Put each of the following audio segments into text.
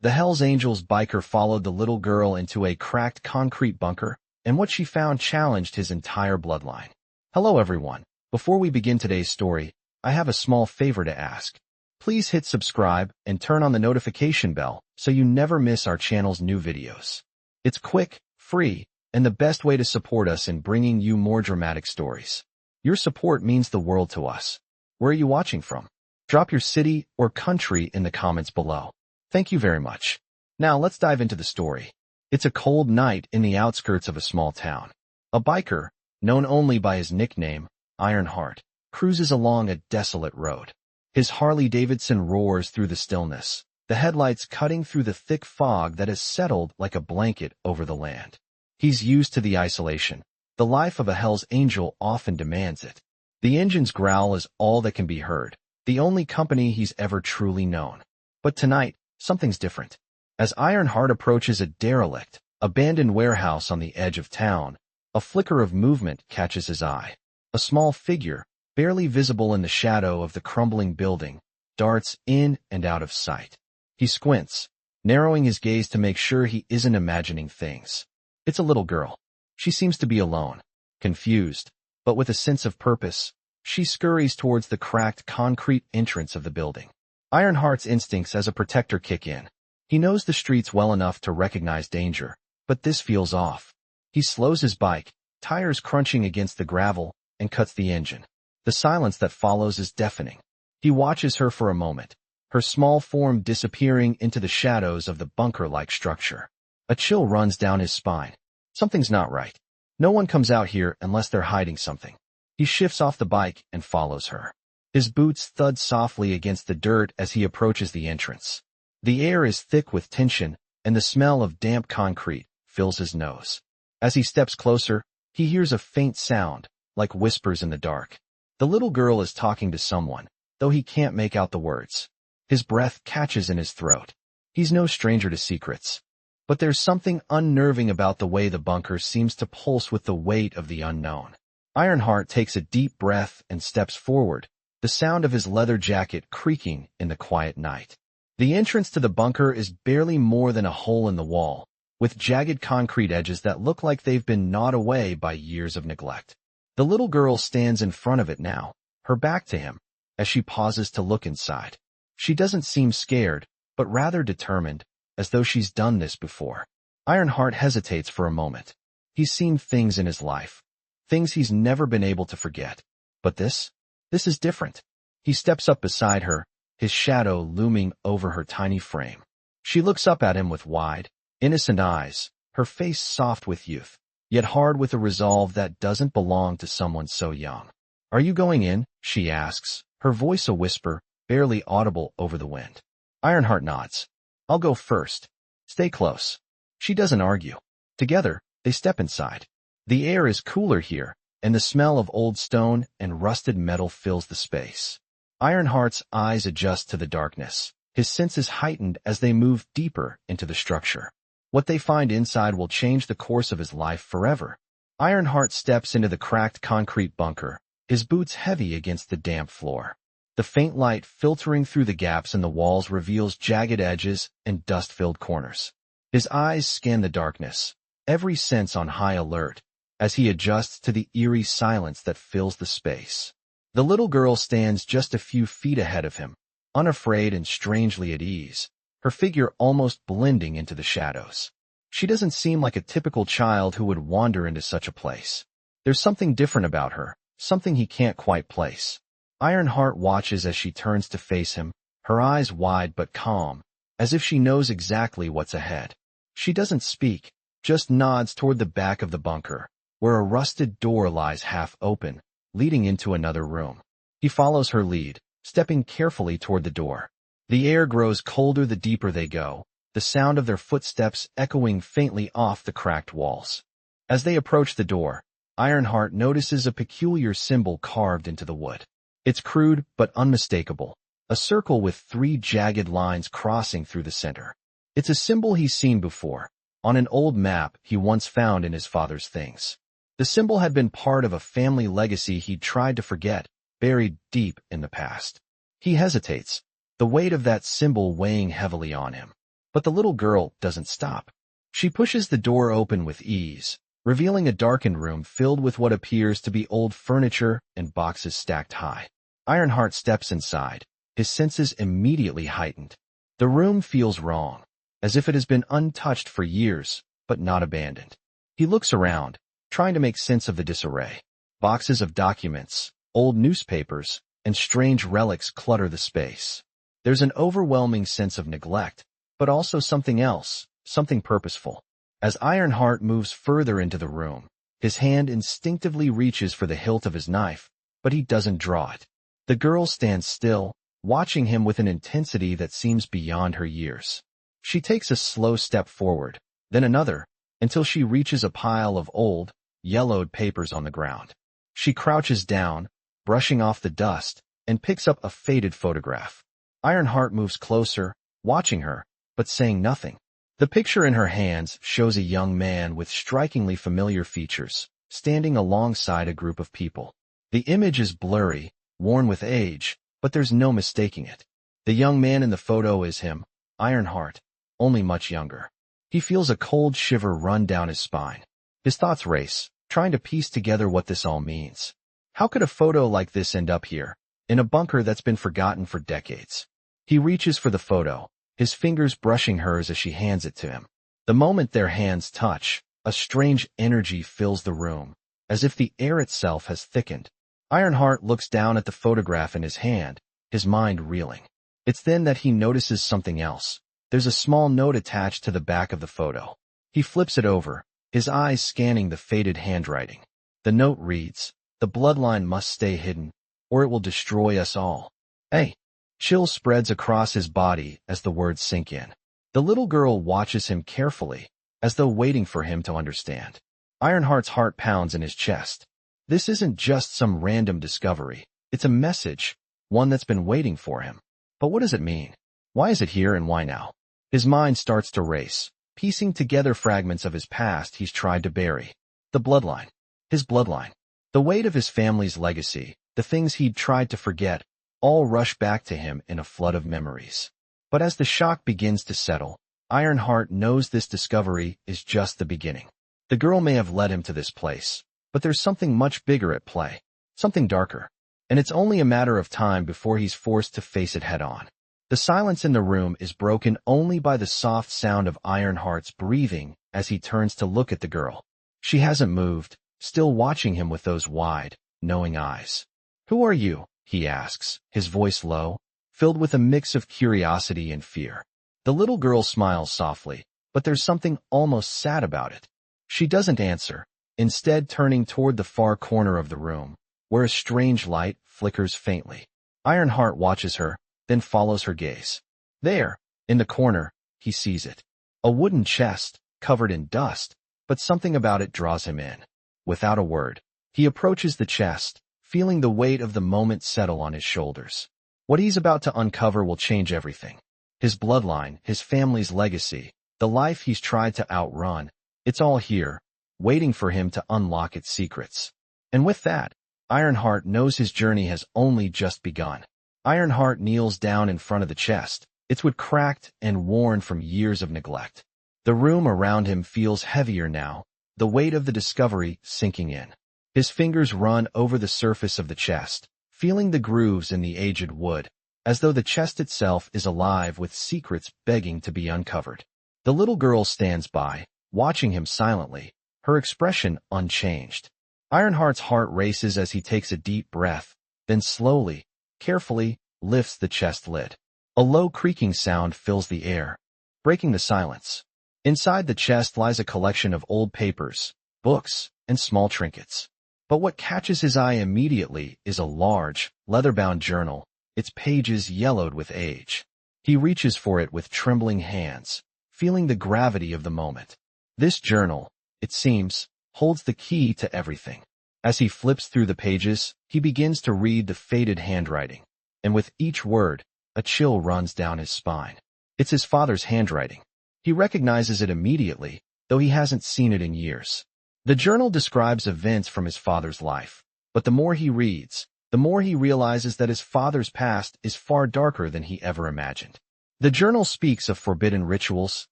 The Hells Angels biker followed the little girl into a cracked concrete bunker, and what she found challenged his entire bloodline. Hello everyone. Before we begin today's story, I have a small favor to ask. Please hit subscribe and turn on the notification bell so you never miss our channel's new videos. It's quick, free, and the best way to support us in bringing you more dramatic stories. Your support means the world to us. Where are you watching from? Drop your city or country in the comments below. Thank you very much. Now let's dive into the story. It's a cold night in the outskirts of a small town. A biker, known only by his nickname, Ironheart, cruises along a desolate road. His Harley-Davidson roars through the stillness, the headlights cutting through the thick fog that has settled like a blanket over the land. He's used to the isolation. The life of a Hell's Angel often demands it. The engine's growl is all that can be heard, the only company he's ever truly known. But tonight, something's different. As Ironheart approaches a derelict, abandoned warehouse on the edge of town, a flicker of movement catches his eye. A small figure, barely visible in the shadow of the crumbling building, darts in and out of sight. He squints, narrowing his gaze to make sure he isn't imagining things. It's a little girl. She seems to be alone, confused, but with a sense of purpose. She scurries towards the cracked concrete entrance of the building. Ironheart's instincts as a protector kick in. He knows the streets well enough to recognize danger, but this feels off. He slows his bike, tires crunching against the gravel, and cuts the engine. The silence that follows is deafening. He watches her for a moment, her small form disappearing into the shadows of the bunker-like structure. A chill runs down his spine. Something's not right. No one comes out here unless they're hiding something. He shifts off the bike and follows her. His boots thud softly against the dirt as he approaches the entrance. The air is thick with tension, and the smell of damp concrete fills his nose. As he steps closer, he hears a faint sound, like whispers in the dark. The little girl is talking to someone, though he can't make out the words. His breath catches in his throat. He's no stranger to secrets. But there's something unnerving about the way the bunker seems to pulse with the weight of the unknown. Ironheart takes a deep breath and steps forward, the sound of his leather jacket creaking in the quiet night. The entrance to the bunker is barely more than a hole in the wall, with jagged concrete edges that look like they've been gnawed away by years of neglect. The little girl stands in front of it now, her back to him, as she pauses to look inside. She doesn't seem scared, but rather determined, as though she's done this before. Ironheart hesitates for a moment. He's seen things in his life, things he's never been able to forget. But this is different. He steps up beside her, his shadow looming over her tiny frame. She looks up at him with wide, innocent eyes, her face soft with youth, yet hard with a resolve that doesn't belong to someone so young. "Are you going in?" she asks, her voice a whisper, barely audible over the wind. Ironheart nods. "I'll go first. Stay close." She doesn't argue. Together, they step inside. The air is cooler here, and the smell of old stone and rusted metal fills the space. Ironheart's eyes adjust to the darkness, his senses heightened as they move deeper into the structure. What they find inside will change the course of his life forever. Ironheart steps into the cracked concrete bunker, his boots heavy against the damp floor. The faint light filtering through the gaps in the walls reveals jagged edges and dust-filled corners. His eyes scan the darkness, every sense on high alert, as he adjusts to the eerie silence that fills the space. The little girl stands just a few feet ahead of him, unafraid and strangely at ease, her figure almost blending into the shadows. She doesn't seem like a typical child who would wander into such a place. There's something different about her, something he can't quite place. Ironheart watches as she turns to face him, her eyes wide but calm, as if she knows exactly what's ahead. She doesn't speak, just nods toward the back of the bunker, where a rusted door lies half open, leading into another room. He follows her lead, stepping carefully toward the door. The air grows colder the deeper they go, the sound of their footsteps echoing faintly off the cracked walls. As they approach the door, Ironheart notices a peculiar symbol carved into the wood. It's crude but unmistakable, a circle with 3 jagged lines crossing through the center. It's a symbol he's seen before, on an old map he once found in his father's things. The symbol had been part of a family legacy he'd tried to forget, buried deep in the past. He hesitates, the weight of that symbol weighing heavily on him. But the little girl doesn't stop. She pushes the door open with ease, revealing a darkened room filled with what appears to be old furniture and boxes stacked high. Ironheart steps inside, his senses immediately heightened. The room feels wrong, as if it has been untouched for years, but not abandoned. He looks around, trying to make sense of the disarray. Boxes of documents, old newspapers, and strange relics clutter the space. There's an overwhelming sense of neglect, but also something else, something purposeful. As Ironheart moves further into the room, his hand instinctively reaches for the hilt of his knife, but he doesn't draw it. The girl stands still, watching him with an intensity that seems beyond her years. She takes a slow step forward, then another, until she reaches a pile of old, yellowed papers on the ground. She crouches down, brushing off the dust, and picks up a faded photograph. Ironheart moves closer, watching her, but saying nothing. The picture in her hands shows a young man with strikingly familiar features, standing alongside a group of people. The image is blurry, worn with age, but there's no mistaking it. The young man in the photo is him, Ironheart, only much younger. He feels a cold shiver run down his spine. His thoughts race, trying to piece together what this all means. How could a photo like this end up here, in a bunker that's been forgotten for decades? He reaches for the photo, his fingers brushing hers as she hands it to him. The moment their hands touch, a strange energy fills the room, as if the air itself has thickened. Ironheart looks down at the photograph in his hand, his mind reeling. It's then that he notices something else. There's a small note attached to the back of the photo. He flips it over, his eyes scanning the faded handwriting. The note reads, "The bloodline must stay hidden, or it will destroy us all." Hey! Chill spreads across his body as the words sink in. The little girl watches him carefully, as though waiting for him to understand. Ironheart's heart pounds in his chest. This isn't just some random discovery. It's a message, one that's been waiting for him. But what does it mean? Why is it here and why now? His mind starts to race, piecing together fragments of his past he's tried to bury. The bloodline. His bloodline. The weight of his family's legacy, the things he'd tried to forget, all rush back to him in a flood of memories. But as the shock begins to settle, Ironheart knows this discovery is just the beginning. The girl may have led him to this place, but there's something much bigger at play, something darker. And it's only a matter of time before he's forced to face it head-on. The silence in the room is broken only by the soft sound of Ironheart's breathing as he turns to look at the girl. She hasn't moved, still watching him with those wide, knowing eyes. "Who are you?" he asks, his voice low, filled with a mix of curiosity and fear. The little girl smiles softly, but there's something almost sad about it. She doesn't answer, instead turning toward the far corner of the room, where a strange light flickers faintly. Ironheart watches her, then follows her gaze. There, in the corner, he sees it. A wooden chest, covered in dust, but something about it draws him in. Without a word, he approaches the chest, feeling the weight of the moment settle on his shoulders. What he's about to uncover will change everything. His bloodline, his family's legacy, the life he's tried to outrun, it's all here, waiting for him to unlock its secrets. And with that, Ironheart knows his journey has only just begun. Ironheart kneels down in front of the chest, its wood cracked and worn from years of neglect. The room around him feels heavier now, the weight of the discovery sinking in. His fingers run over the surface of the chest, feeling the grooves in the aged wood, as though the chest itself is alive with secrets begging to be uncovered. The little girl stands by, watching him silently, her expression unchanged. Ironheart's heart races as he takes a deep breath, then slowly, carefully, lifts the chest lid. A low creaking sound fills the air, breaking the silence. Inside the chest lies a collection of old papers, books, and small trinkets. But what catches his eye immediately is a large, leather-bound journal, its pages yellowed with age. He reaches for it with trembling hands, feeling the gravity of the moment. This journal, it seems, holds the key to everything. As he flips through the pages, he begins to read the faded handwriting, and with each word, a chill runs down his spine. It's his father's handwriting. He recognizes it immediately, though he hasn't seen it in years. The journal describes events from his father's life, but the more he reads, the more he realizes that his father's past is far darker than he ever imagined. The journal speaks of forbidden rituals,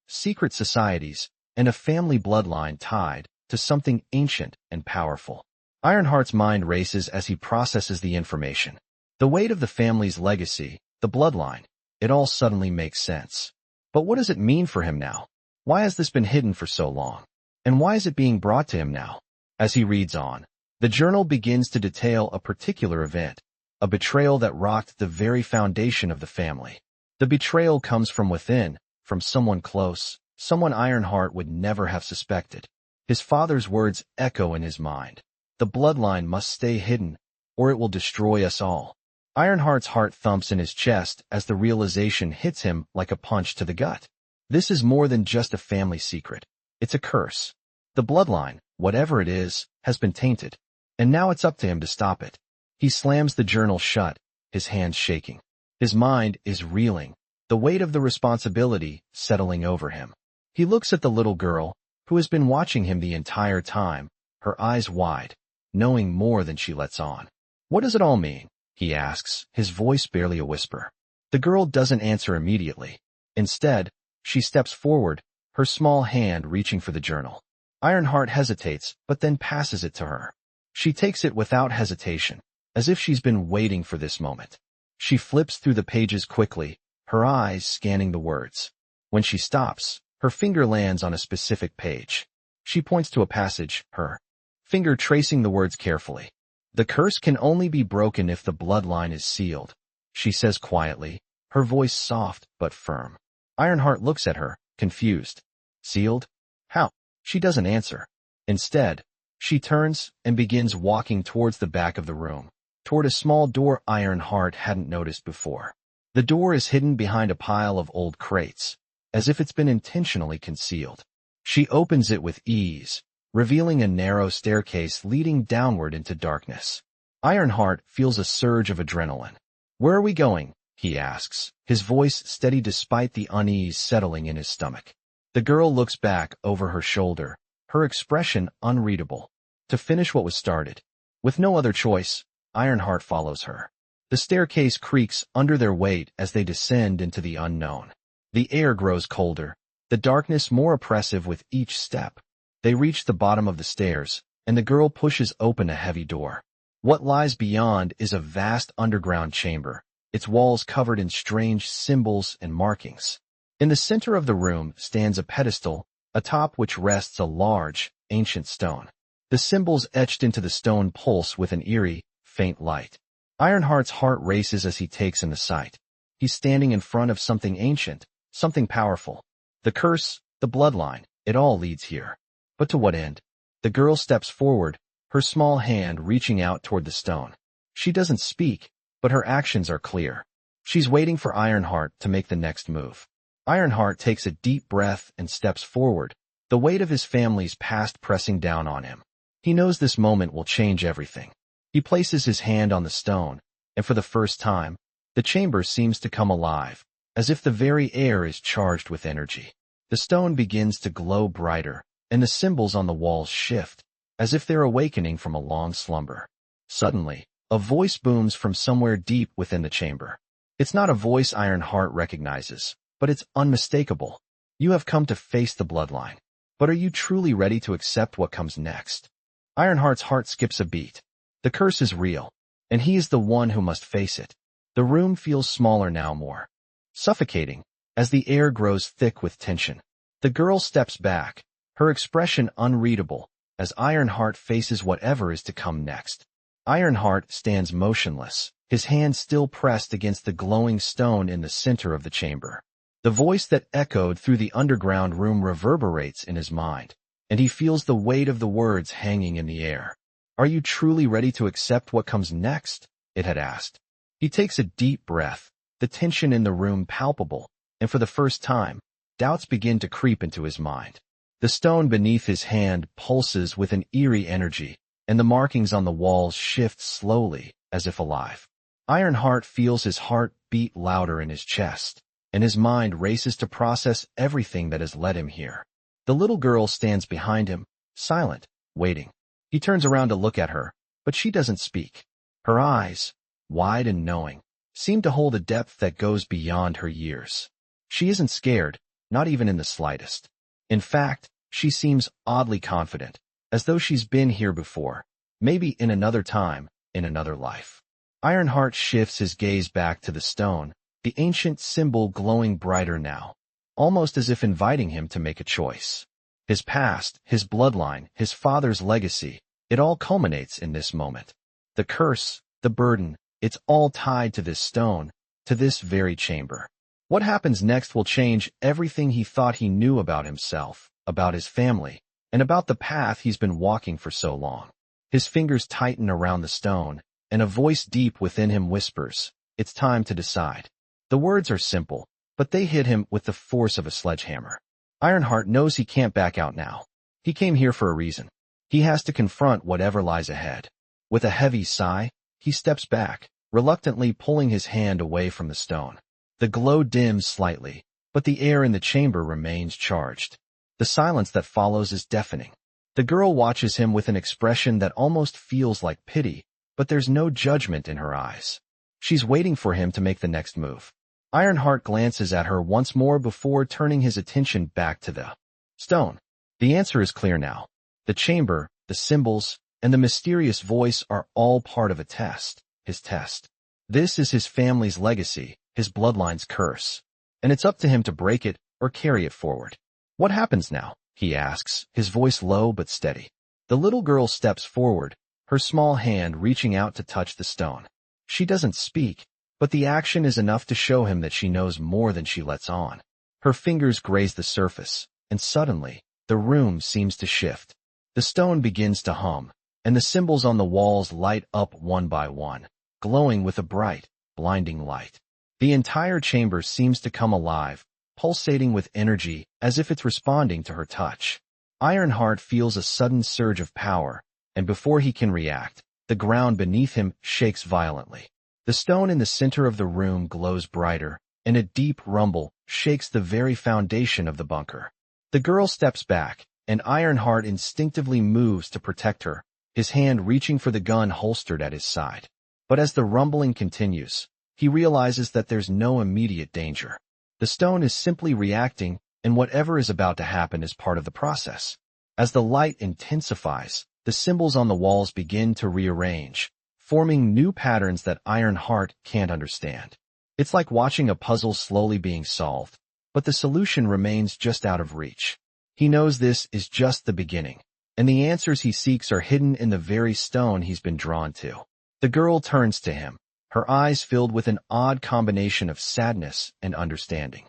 secret societies, and a family bloodline tied to something ancient and powerful. Ironheart's mind races as he processes the information. The weight of the family's legacy, the bloodline, it all suddenly makes sense. But what does it mean for him now? Why has this been hidden for so long? And why is it being brought to him now? As he reads on, the journal begins to detail a particular event, a betrayal that rocked the very foundation of the family. The betrayal comes from within, from someone close, someone Ironheart would never have suspected. His father's words echo in his mind. The bloodline must stay hidden, or it will destroy us all. Ironheart's heart thumps in his chest as the realization hits him like a punch to the gut. This is more than just a family secret. It's a curse. The bloodline, whatever it is, has been tainted, and now it's up to him to stop it. He slams the journal shut, his hands shaking. His mind is reeling, the weight of the responsibility settling over him. He looks at the little girl, who has been watching him the entire time, her eyes wide, knowing more than she lets on. What does it all mean? He asks, his voice barely a whisper. The girl doesn't answer immediately. Instead, she steps forward, her small hand reaching for the journal. Ironheart hesitates, but then passes it to her. She takes it without hesitation, as if she's been waiting for this moment. She flips through the pages quickly, her eyes scanning the words. When she stops, her finger lands on a specific page. She points to a passage, her finger tracing the words carefully. The curse can only be broken if the bloodline is sealed, she says quietly, her voice soft but firm. Ironheart looks at her, confused. Sealed? How? She doesn't answer. Instead, she turns and begins walking towards the back of the room, toward a small door Ironheart hadn't noticed before. The door is hidden behind a pile of old crates, as if it's been intentionally concealed. She opens it with ease, revealing a narrow staircase leading downward into darkness. Ironheart feels a surge of adrenaline. Where are we going? He asks, his voice steady despite the unease settling in his stomach. The girl looks back over her shoulder, her expression unreadable. To finish what was started. With no other choice, Ironheart follows her. The staircase creaks under their weight as they descend into the unknown. The air grows colder, the darkness more oppressive with each step. They reach the bottom of the stairs, and the girl pushes open a heavy door. What lies beyond is a vast underground chamber, its walls covered in strange symbols and markings. In the center of the room stands a pedestal, atop which rests a large, ancient stone. The symbols etched into the stone pulse with an eerie, faint light. Ironheart's heart races as he takes in the sight. He's standing in front of something ancient, something powerful. The curse, the bloodline, it all leads here. But to what end? The girl steps forward, her small hand reaching out toward the stone. She doesn't speak, but her actions are clear. She's waiting for Ironheart to make the next move. Ironheart takes a deep breath and steps forward, the weight of his family's past pressing down on him. He knows this moment will change everything. He places his hand on the stone, and for the first time, the chamber seems to come alive, as if the very air is charged with energy. The stone begins to glow brighter, and the symbols on the walls shift, as if they're awakening from a long slumber. Suddenly, a voice booms from somewhere deep within the chamber. It's not a voice Ironheart recognizes, but it's unmistakable. You have come to face the bloodline. But are you truly ready to accept what comes next? Ironheart's heart skips a beat. The curse is real, and he is the one who must face it. The room feels smaller now, more suffocating, as the air grows thick with tension. The girl steps back, her expression unreadable, as Ironheart faces whatever is to come next. Ironheart stands motionless, his hand still pressed against the glowing stone in the center of the chamber. The voice that echoed through the underground room reverberates in his mind, and he feels the weight of the words hanging in the air. Are you truly ready to accept what comes next? It had asked. He takes a deep breath, the tension in the room palpable, and for the first time, doubts begin to creep into his mind. The stone beneath his hand pulses with an eerie energy, and the markings on the walls shift slowly, as if alive. Ironheart feels his heart beat louder in his chest, and his mind races to process everything that has led him here. The little girl stands behind him, silent, waiting. He turns around to look at her, but she doesn't speak. Her eyes, wide and knowing, seem to hold a depth that goes beyond her years. She isn't scared, not even in the slightest. In fact, she seems oddly confident, as though she's been here before, maybe in another time, in another life. Ironheart shifts his gaze back to the stone, the ancient symbol glowing brighter now, almost as if inviting him to make a choice. His past, his bloodline, his father's legacy, it all culminates in this moment. The curse, the burden, it's all tied to this stone, to this very chamber. What happens next will change everything he thought he knew about himself, about his family, and about the path he's been walking for so long. His fingers tighten around the stone, and a voice deep within him whispers, "It's time to decide." The words are simple, but they hit him with the force of a sledgehammer. Ironheart knows he can't back out now. He came here for a reason. He has to confront whatever lies ahead. With a heavy sigh, he steps back, reluctantly pulling his hand away from the stone. The glow dims slightly, but the air in the chamber remains charged. The silence that follows is deafening. The girl watches him with an expression that almost feels like pity, but there's no judgment in her eyes. She's waiting for him to make the next move. Ironheart glances at her once more before turning his attention back to the stone. The answer is clear now. The chamber, the symbols, and the mysterious voice are all part of a test, his test. This is his family's legacy, his bloodline's curse, and it's up to him to break it or carry it forward. "What happens now?" he asks, his voice low but steady. The little girl steps forward, her small hand reaching out to touch the stone. She doesn't speak, but the action is enough to show him that she knows more than she lets on. Her fingers graze the surface, and suddenly, the room seems to shift. The stone begins to hum, and the symbols on the walls light up one by one, glowing with a bright, blinding light. The entire chamber seems to come alive, pulsating with energy as if it's responding to her touch. Ironheart feels a sudden surge of power, and before he can react, the ground beneath him shakes violently. The stone in the center of the room glows brighter, and a deep rumble shakes the very foundation of the bunker. The girl steps back, and Ironheart instinctively moves to protect her, his hand reaching for the gun holstered at his side. But as the rumbling continues, he realizes that there's no immediate danger. The stone is simply reacting, and whatever is about to happen is part of the process. As the light intensifies, the symbols on the walls begin to rearrange, forming new patterns that Ironheart can't understand. It's like watching a puzzle slowly being solved, but the solution remains just out of reach. He knows this is just the beginning, and the answers he seeks are hidden in the very stone he's been drawn to. The girl turns to him, her eyes filled with an odd combination of sadness and understanding.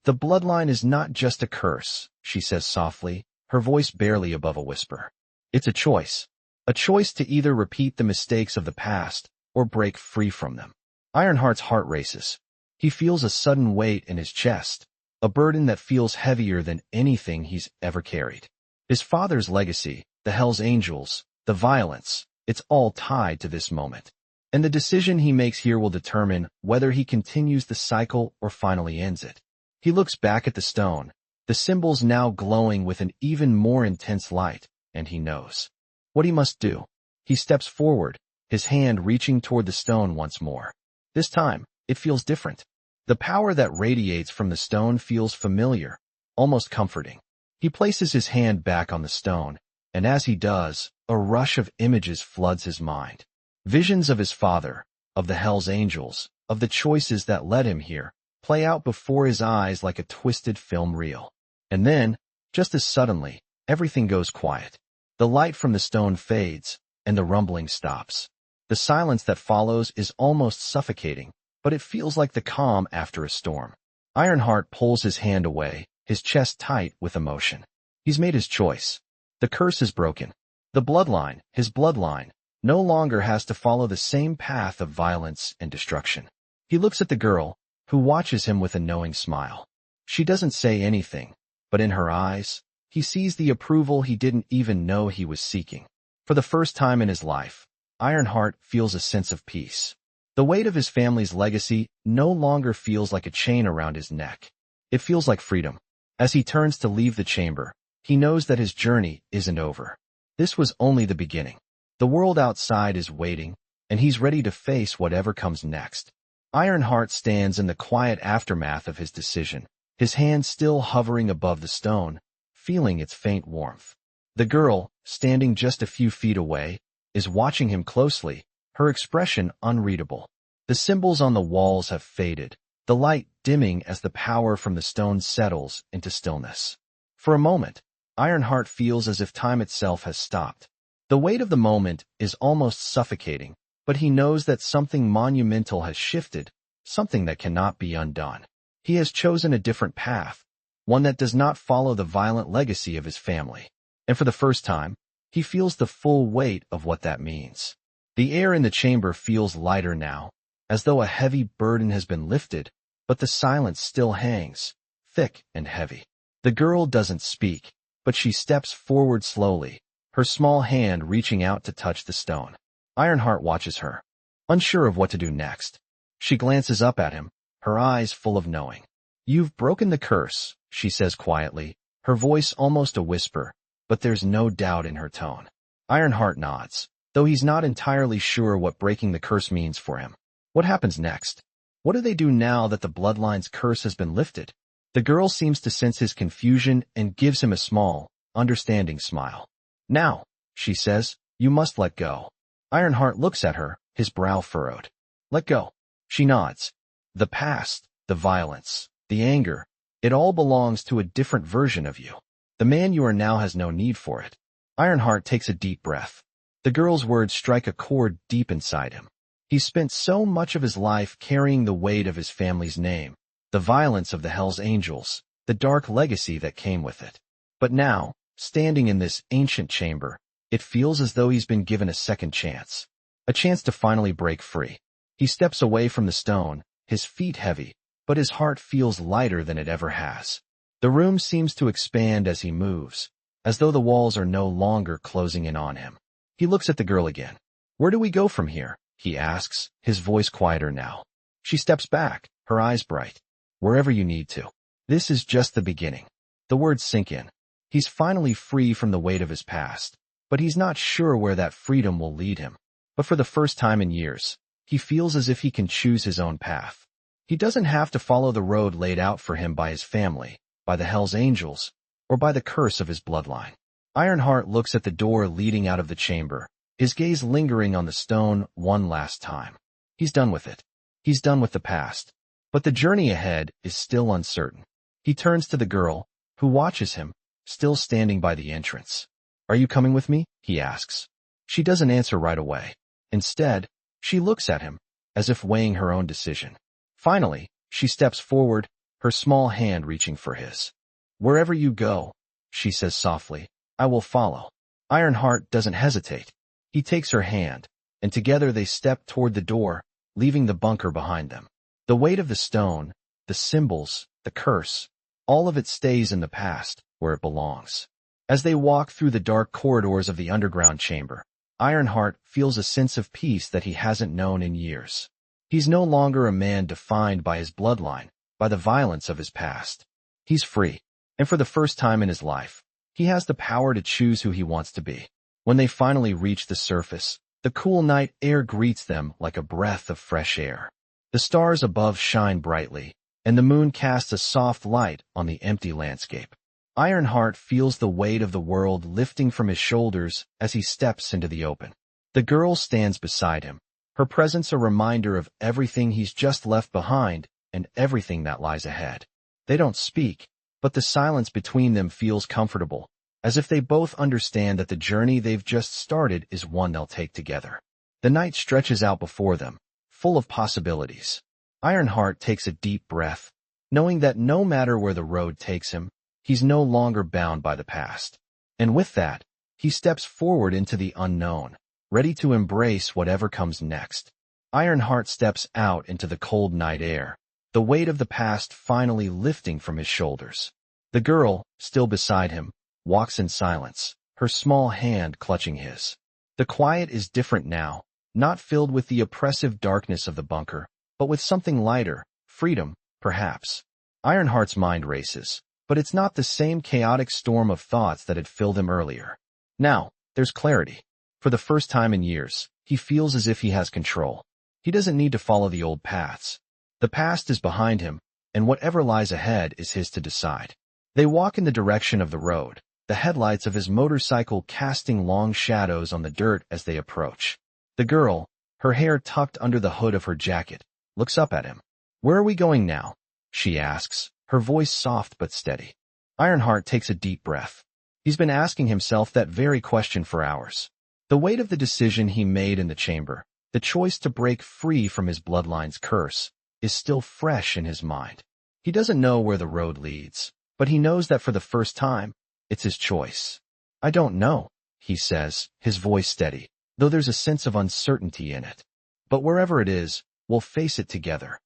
"The bloodline is not just a curse," she says softly, her voice barely above a whisper. "It's a choice. A choice to either repeat the mistakes of the past or break free from them." Ironheart's heart races. He feels a sudden weight in his chest, a burden that feels heavier than anything he's ever carried. His father's legacy, the Hell's Angels, the violence, it's all tied to this moment. And the decision he makes here will determine whether he continues the cycle or finally ends it. He looks back at the stone, the symbols now glowing with an even more intense light, and he knows what he must do. He steps forward, his hand reaching toward the stone once more. This time, it feels different. The power that radiates from the stone feels familiar, almost comforting. He places his hand back on the stone, and as he does, a rush of images floods his mind. Visions of his father, of the Hell's Angels, of the choices that led him here, play out before his eyes like a twisted film reel. And then, just as suddenly, everything goes quiet. The light from the stone fades, and the rumbling stops. The silence that follows is almost suffocating, but it feels like the calm after a storm. Ironheart pulls his hand away, his chest tight with emotion. He's made his choice. The curse is broken. The bloodline, his bloodline, no longer has to follow the same path of violence and destruction. He looks at the girl, who watches him with a knowing smile. She doesn't say anything, but in her eyes, he sees the approval he didn't even know he was seeking. For the first time in his life, Ironheart feels a sense of peace. The weight of his family's legacy no longer feels like a chain around his neck. It feels like freedom. As he turns to leave the chamber, he knows that his journey isn't over. This was only the beginning. The world outside is waiting, and he's ready to face whatever comes next. Ironheart stands in the quiet aftermath of his decision, his hand still hovering above the stone, feeling its faint warmth. The girl, standing just a few feet away, is watching him closely, her expression unreadable. The symbols on the walls have faded, the light dimming as the power from the stone settles into stillness. For a moment, Ironheart feels as if time itself has stopped. The weight of the moment is almost suffocating, but he knows that something monumental has shifted, something that cannot be undone. He has chosen a different path, one that does not follow the violent legacy of his family. And for the first time, he feels the full weight of what that means. The air in the chamber feels lighter now, as though a heavy burden has been lifted, but the silence still hangs, thick and heavy. The girl doesn't speak, but she steps forward slowly, her small hand reaching out to touch the stone. Ironheart watches her, unsure of what to do next. She glances up at him, her eyes full of knowing. "You've broken the curse," she says quietly, her voice almost a whisper, but there's no doubt in her tone. Ironheart nods, though he's not entirely sure what breaking the curse means for him. What happens next? What do they do now that the Bloodline's curse has been lifted? The girl seems to sense his confusion and gives him a small, understanding smile. "Now," she says, "you must let go." Ironheart looks at her, his brow furrowed. "Let go." She nods. "The past, the violence, the anger, it all belongs to a different version of you. The man you are now has no need for it." Ironheart takes a deep breath. The girl's words strike a chord deep inside him. He's spent so much of his life carrying the weight of his family's name, the violence of the Hell's Angels, the dark legacy that came with it. But now, standing in this ancient chamber, it feels as though he's been given a second chance. A chance to finally break free. He steps away from the stone, his feet heavy, but his heart feels lighter than it ever has. The room seems to expand as he moves, as though the walls are no longer closing in on him. He looks at the girl again. "Where do we go from here?" he asks, his voice quieter now. She steps back, her eyes bright. "Wherever you need to. This is just the beginning." The words sink in. He's finally free from the weight of his past, but he's not sure where that freedom will lead him. But for the first time in years, he feels as if he can choose his own path. He doesn't have to follow the road laid out for him by his family, by the Hell's Angels, or by the curse of his bloodline. Ironheart looks at the door leading out of the chamber, his gaze lingering on the stone one last time. He's done with it. He's done with the past. But the journey ahead is still uncertain. He turns to the girl, who watches him, still standing by the entrance. "Are you coming with me?" he asks. She doesn't answer right away. Instead, she looks at him, as if weighing her own decision. Finally, she steps forward, her small hand reaching for his. "Wherever you go," she says softly, "I will follow." Ironheart doesn't hesitate. He takes her hand, and together they step toward the door, leaving the bunker behind them. The weight of the stone, the symbols, the curse, all of it stays in the past, where it belongs. As they walk through the dark corridors of the underground chamber, Ironheart feels a sense of peace that he hasn't known in years. He's no longer a man defined by his bloodline, by the violence of his past. He's free, and for the first time in his life, he has the power to choose who he wants to be. When they finally reach the surface, the cool night air greets them like a breath of fresh air. The stars above shine brightly, and the moon casts a soft light on the empty landscape. Ironheart feels the weight of the world lifting from his shoulders as he steps into the open. The girl stands beside him, her presence a reminder of everything he's just left behind and everything that lies ahead. They don't speak, but the silence between them feels comfortable, as if they both understand that the journey they've just started is one they'll take together. The night stretches out before them, full of possibilities. Ironheart takes a deep breath, knowing that no matter where the road takes him, he's no longer bound by the past. And with that, he steps forward into the unknown, ready to embrace whatever comes next. Ironheart steps out into the cold night air, the weight of the past finally lifting from his shoulders. The girl, still beside him, walks in silence, her small hand clutching his. The quiet is different now, not filled with the oppressive darkness of the bunker, but with something lighter, freedom, perhaps. Ironheart's mind races, but it's not the same chaotic storm of thoughts that had filled him earlier. Now, there's clarity. For the first time in years, he feels as if he has control. He doesn't need to follow the old paths. The past is behind him, and whatever lies ahead is his to decide. They walk in the direction of the road, the headlights of his motorcycle casting long shadows on the dirt as they approach. The girl, her hair tucked under the hood of her jacket, looks up at him. "Where are we going now?" she asks, her voice soft but steady. Ironheart takes a deep breath. He's been asking himself that very question for hours. The weight of the decision he made in the chamber, the choice to break free from his bloodline's curse, is still fresh in his mind. He doesn't know where the road leads, but he knows that for the first time, it's his choice. "I don't know," he says, his voice steady, though there's a sense of uncertainty in it. "But wherever it is, we'll face it together."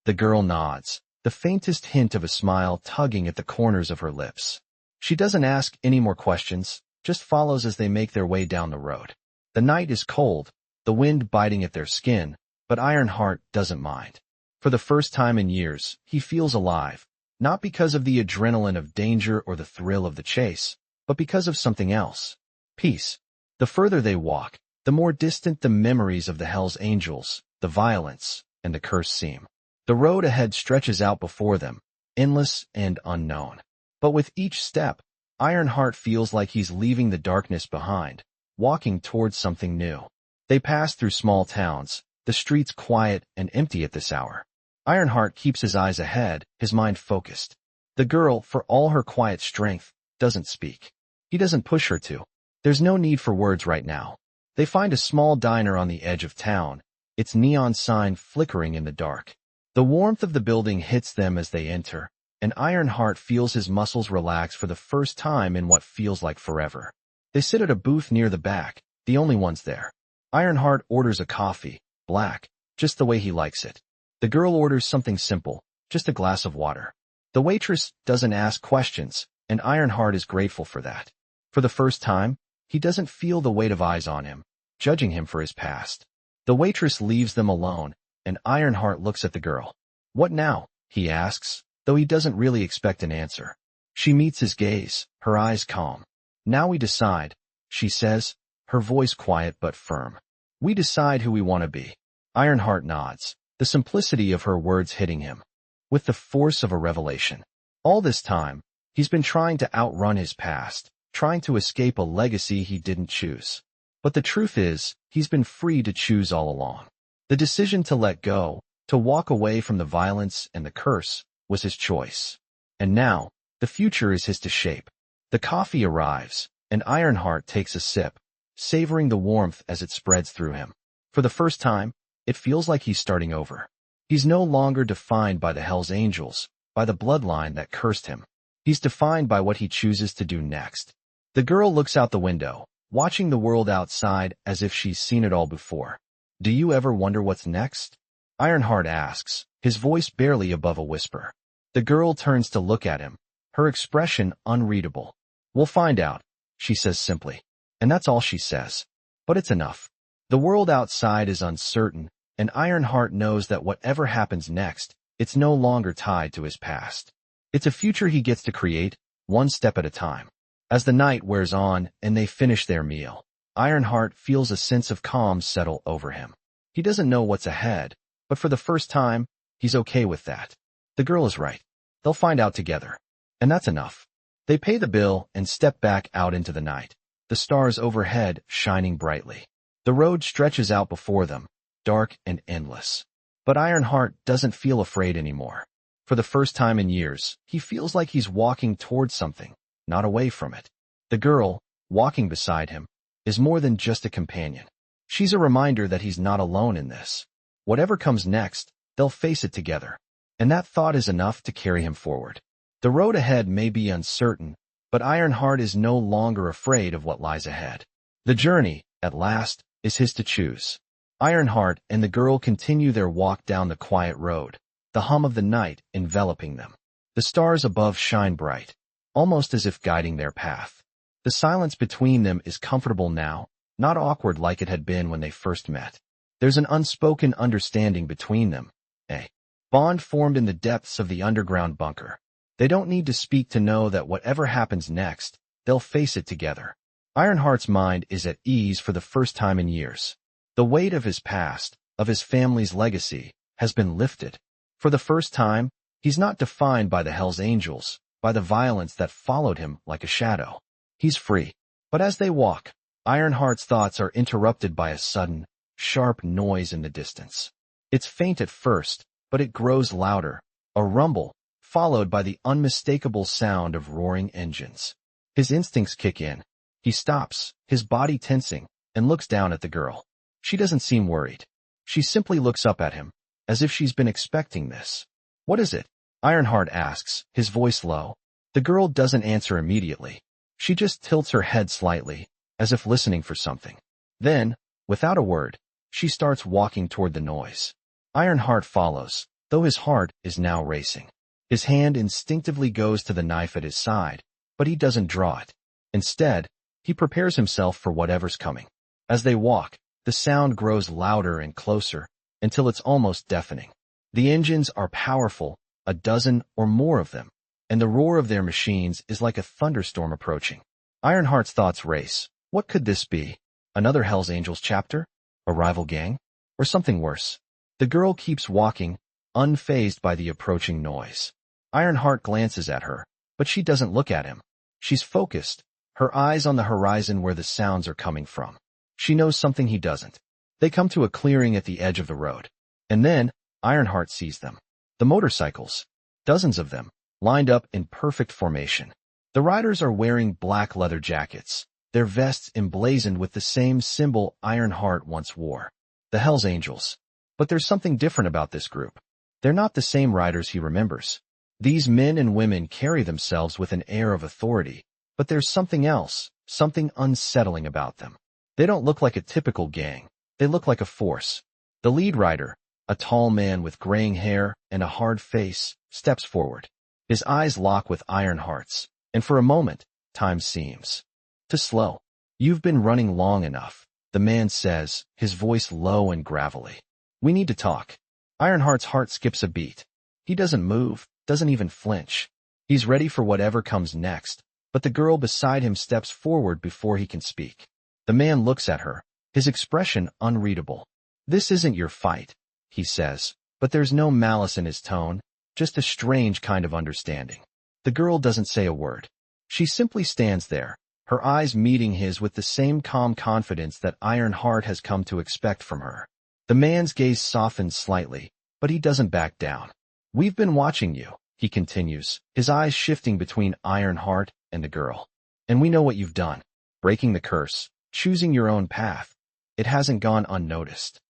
The girl nods, the faintest hint of a smile tugging at the corners of her lips. She doesn't ask any more questions, just follows as they make their way down the road. The night is cold, the wind biting at their skin, but Ironheart doesn't mind. For the first time in years, he feels alive, not because of the adrenaline of danger or the thrill of the chase, but because of something else. Peace. The further they walk, the more distant the memories of the Hell's Angels, the violence, and the curse seem. The road ahead stretches out before them, endless and unknown. But with each step, Ironheart feels like he's leaving the darkness behind, walking towards something new. They pass through small towns, the streets quiet and empty at this hour. Ironheart keeps his eyes ahead, his mind focused. The girl, for all her quiet strength, doesn't speak. He doesn't push her to. There's no need for words right now. They find a small diner on the edge of town, its neon sign flickering in the dark. The warmth of the building hits them as they enter, and Ironheart feels his muscles relax for the first time in what feels like forever. They sit at a booth near the back, the only ones there. Ironheart orders a coffee, black, just the way he likes it. The girl orders something simple, just a glass of water. The waitress doesn't ask questions, and Ironheart is grateful for that. For the first time, he doesn't feel the weight of eyes on him, judging him for his past. The waitress leaves them alone, and Ironheart looks at the girl. "What now?" he asks, though he doesn't really expect an answer. She meets his gaze, her eyes calm. "Now we decide," she says, her voice quiet but firm. "We decide who we want to be." Ironheart nods, the simplicity of her words hitting him with the force of a revelation. All this time, he's been trying to outrun his past, trying to escape a legacy he didn't choose. But the truth is, he's been free to choose all along. The decision to let go, to walk away from the violence and the curse, was his choice. And now, the future is his to shape. The coffee arrives, and Ironheart takes a sip, savoring the warmth as it spreads through him. For the first time, it feels like he's starting over. He's no longer defined by the Hell's Angels, by the bloodline that cursed him. He's defined by what he chooses to do next. The girl looks out the window, watching the world outside as if she's seen it all before. "Do you ever wonder what's next?" Ironheart asks, his voice barely above a whisper. The girl turns to look at him, her expression unreadable. "We'll find out," she says simply. And that's all she says. But it's enough. The world outside is uncertain, and Ironheart knows that whatever happens next, it's no longer tied to his past. It's a future he gets to create, one step at a time. As the night wears on and they finish their meal, Ironheart feels a sense of calm settle over him. He doesn't know what's ahead, but for the first time, he's okay with that. The girl is right. They'll find out together. And that's enough. They pay the bill and step back out into the night, the stars overhead shining brightly. The road stretches out before them, dark and endless. But Ironheart doesn't feel afraid anymore. For the first time in years, he feels like he's walking towards something, not away from it. The girl, walking beside him, is more than just a companion. She's a reminder that he's not alone in this. Whatever comes next, they'll face it together. And that thought is enough to carry him forward. The road ahead may be uncertain, but Ironheart is no longer afraid of what lies ahead. The journey, at last, is his to choose. Ironheart and the girl continue their walk down the quiet road, the hum of the night enveloping them. The stars above shine bright, almost as if guiding their path. The silence between them is comfortable now, not awkward like it had been when they first met. There's an unspoken understanding between them, a bond formed in the depths of the underground bunker. They don't need to speak to know that whatever happens next, they'll face it together. Ironheart's mind is at ease for the first time in years. The weight of his past, of his family's legacy, has been lifted. For the first time, He's not defined by the Hell's Angels, by the violence that followed him like a shadow. He's free. But as they walk, Ironheart's thoughts are interrupted by a sudden, sharp noise in the distance. It's faint at first, but it grows louder, a rumble, followed by the unmistakable sound of roaring engines. His instincts kick in. He stops, his body tensing, and looks down at the girl. She doesn't seem worried. She simply looks up at him, as if she's been expecting this. "What is it?" Ironheart asks, his voice low. The girl doesn't answer immediately. She just tilts her head slightly, as if listening for something. Then, without a word, she starts walking toward the noise. Ironheart follows, though his heart is now racing. His hand instinctively goes to the knife at his side, but he doesn't draw it. Instead, he prepares himself for whatever's coming. As they walk, the sound grows louder and closer, until it's almost deafening. The engines are powerful, a dozen or more of them, and the roar of their machines is like a thunderstorm approaching. Ironheart's thoughts race. What could this be? Another Hell's Angels chapter? A rival gang? Or something worse? The girl keeps walking, unfazed by the approaching noise. Ironheart glances at her, but she doesn't look at him. She's focused, her eyes on the horizon where the sounds are coming from. She knows something he doesn't. They come to a clearing at the edge of the road. And then, Ironheart sees them. The motorcycles. Dozens of them, lined up in perfect formation. The riders are wearing black leather jackets, their vests emblazoned with the same symbol Ironheart once wore. The Hell's Angels. But there's something different about this group. They're not the same riders he remembers. These men and women carry themselves with an air of authority, but there's something else, something unsettling about them. They don't look like a typical gang. They look like a force. The lead rider, a tall man with graying hair and a hard face, steps forward. His eyes lock with Ironheart's, and for a moment, time seems to slow. "You've been running long enough," the man says, his voice low and gravelly. "We need to talk." Ironheart's heart skips a beat. He doesn't move, doesn't even flinch. He's ready for whatever comes next, but the girl beside him steps forward before he can speak. The man looks at her, his expression unreadable. "This isn't your fight," he says, but there's no malice in his tone, just a strange kind of understanding. The girl doesn't say a word. She simply stands there, her eyes meeting his with the same calm confidence that Ironheart has come to expect from her. The man's gaze softens slightly, but he doesn't back down. "We've been watching you," he continues, his eyes shifting between Ironheart and the girl. "And we know what you've done. Breaking the curse, choosing your own path. It hasn't gone unnoticed."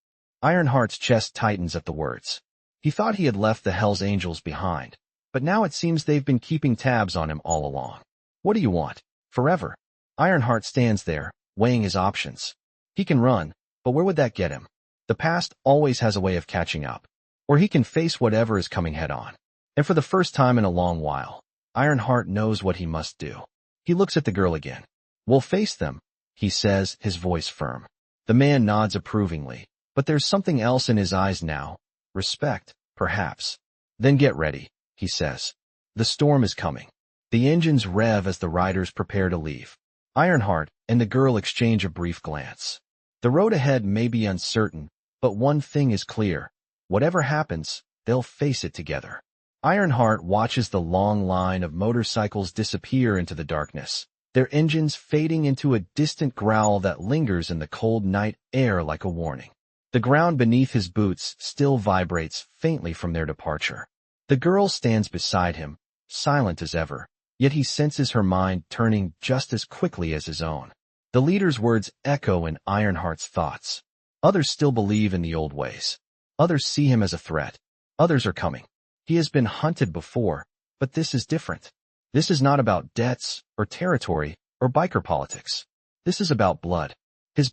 Ironheart's chest tightens at the words. He thought he had left the Hell's Angels behind, but now it seems they've been keeping tabs on him all along. "What do you want? Forever?" Ironheart stands there, weighing his options. He can run, but where would that get him? The past always has a way of catching up. Or he can face whatever is coming head on. And for the first time in a long while, Ironheart knows what he must do. He looks at the girl again. "We'll face them," he says, his voice firm. The man nods approvingly, but there's something else in his eyes now. Respect, perhaps. "Then get ready," he says. The storm is coming. The engines rev as the riders prepare to leave. Ironheart and the girl exchange a brief glance. The road ahead may be uncertain, but one thing is clear. Whatever happens, they'll face it together. Ironheart watches the long line of motorcycles disappear into the darkness, their engines fading into a distant growl that lingers in the cold night air like a warning. The ground beneath his boots still vibrates faintly from their departure. The girl stands beside him, silent as ever, yet he senses her mind turning just as quickly as his own. The leader's words echo in Ironheart's thoughts. Others still believe in the old ways. Others see him as a threat. Others are coming. He has been hunted before, but this is different. This is not about debts, or territory, or biker politics. This is about blood. His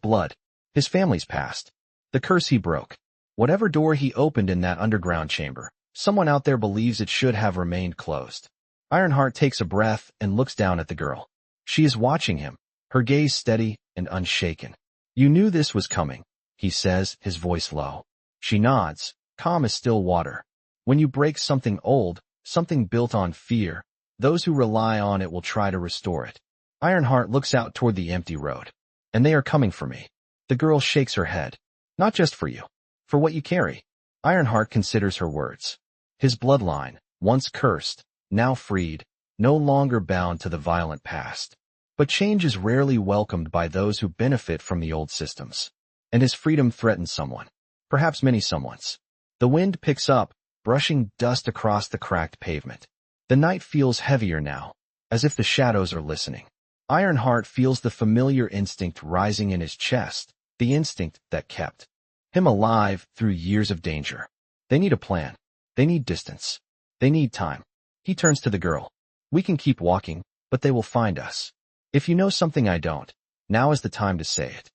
family's past. The curse he broke. Whatever door he opened in that underground chamber, someone out there believes it should have remained closed. Ironheart takes a breath and looks down at the girl. She is watching him, her gaze steady and unshaken. "You knew this was coming," he says, his voice low. She nods, calm as still water. When you break something old, something built on fear, those who rely on it will try to restore it. Ironheart looks out toward the empty road. "And they are coming for me." The girl shakes her head. "Not just for you. For what you carry." Ironheart considers her words. His bloodline, once cursed, now freed, no longer bound to the violent past. But change is rarely welcomed by those who benefit from the old systems. And his freedom threatens someone. Perhaps many someones. The wind picks up, brushing dust across the cracked pavement. The night feels heavier now, as if the shadows are listening. Ironheart feels the familiar instinct rising in his chest, the instinct that kept him alive through years of danger. They need a plan. They need distance. They need time. He turns to the girl. We can keep walking, but they will find us. If you know something I don't, now is the time to say it.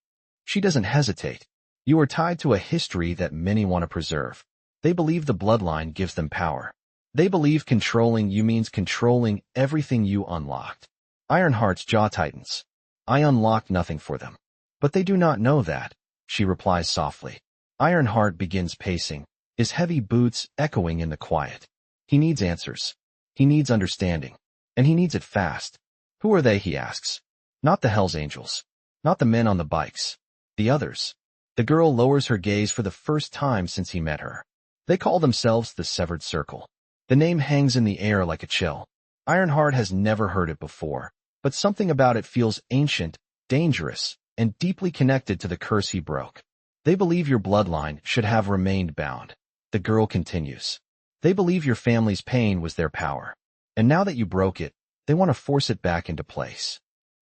She doesn't hesitate. You are tied to a history that many want to preserve. They believe the bloodline gives them power. They believe controlling you means controlling everything you unlocked. Ironheart's jaw tightens. I unlocked nothing for them. But they do not know that, she replies softly. Ironheart begins pacing, his heavy boots echoing in the quiet. He needs answers. He needs understanding. And he needs it fast. Who are they, he asks. Not the Hell's Angels. Not the men on the bikes. The others. The girl lowers her gaze for the first time since he met her. They call themselves the Severed Circle. The name hangs in the air like a chill. Ironheart has never heard it before, but something about it feels ancient, dangerous, and deeply connected to the curse he broke. They believe your bloodline should have remained bound. The girl continues. They believe your family's pain was their power. And now that you broke it, they want to force it back into place.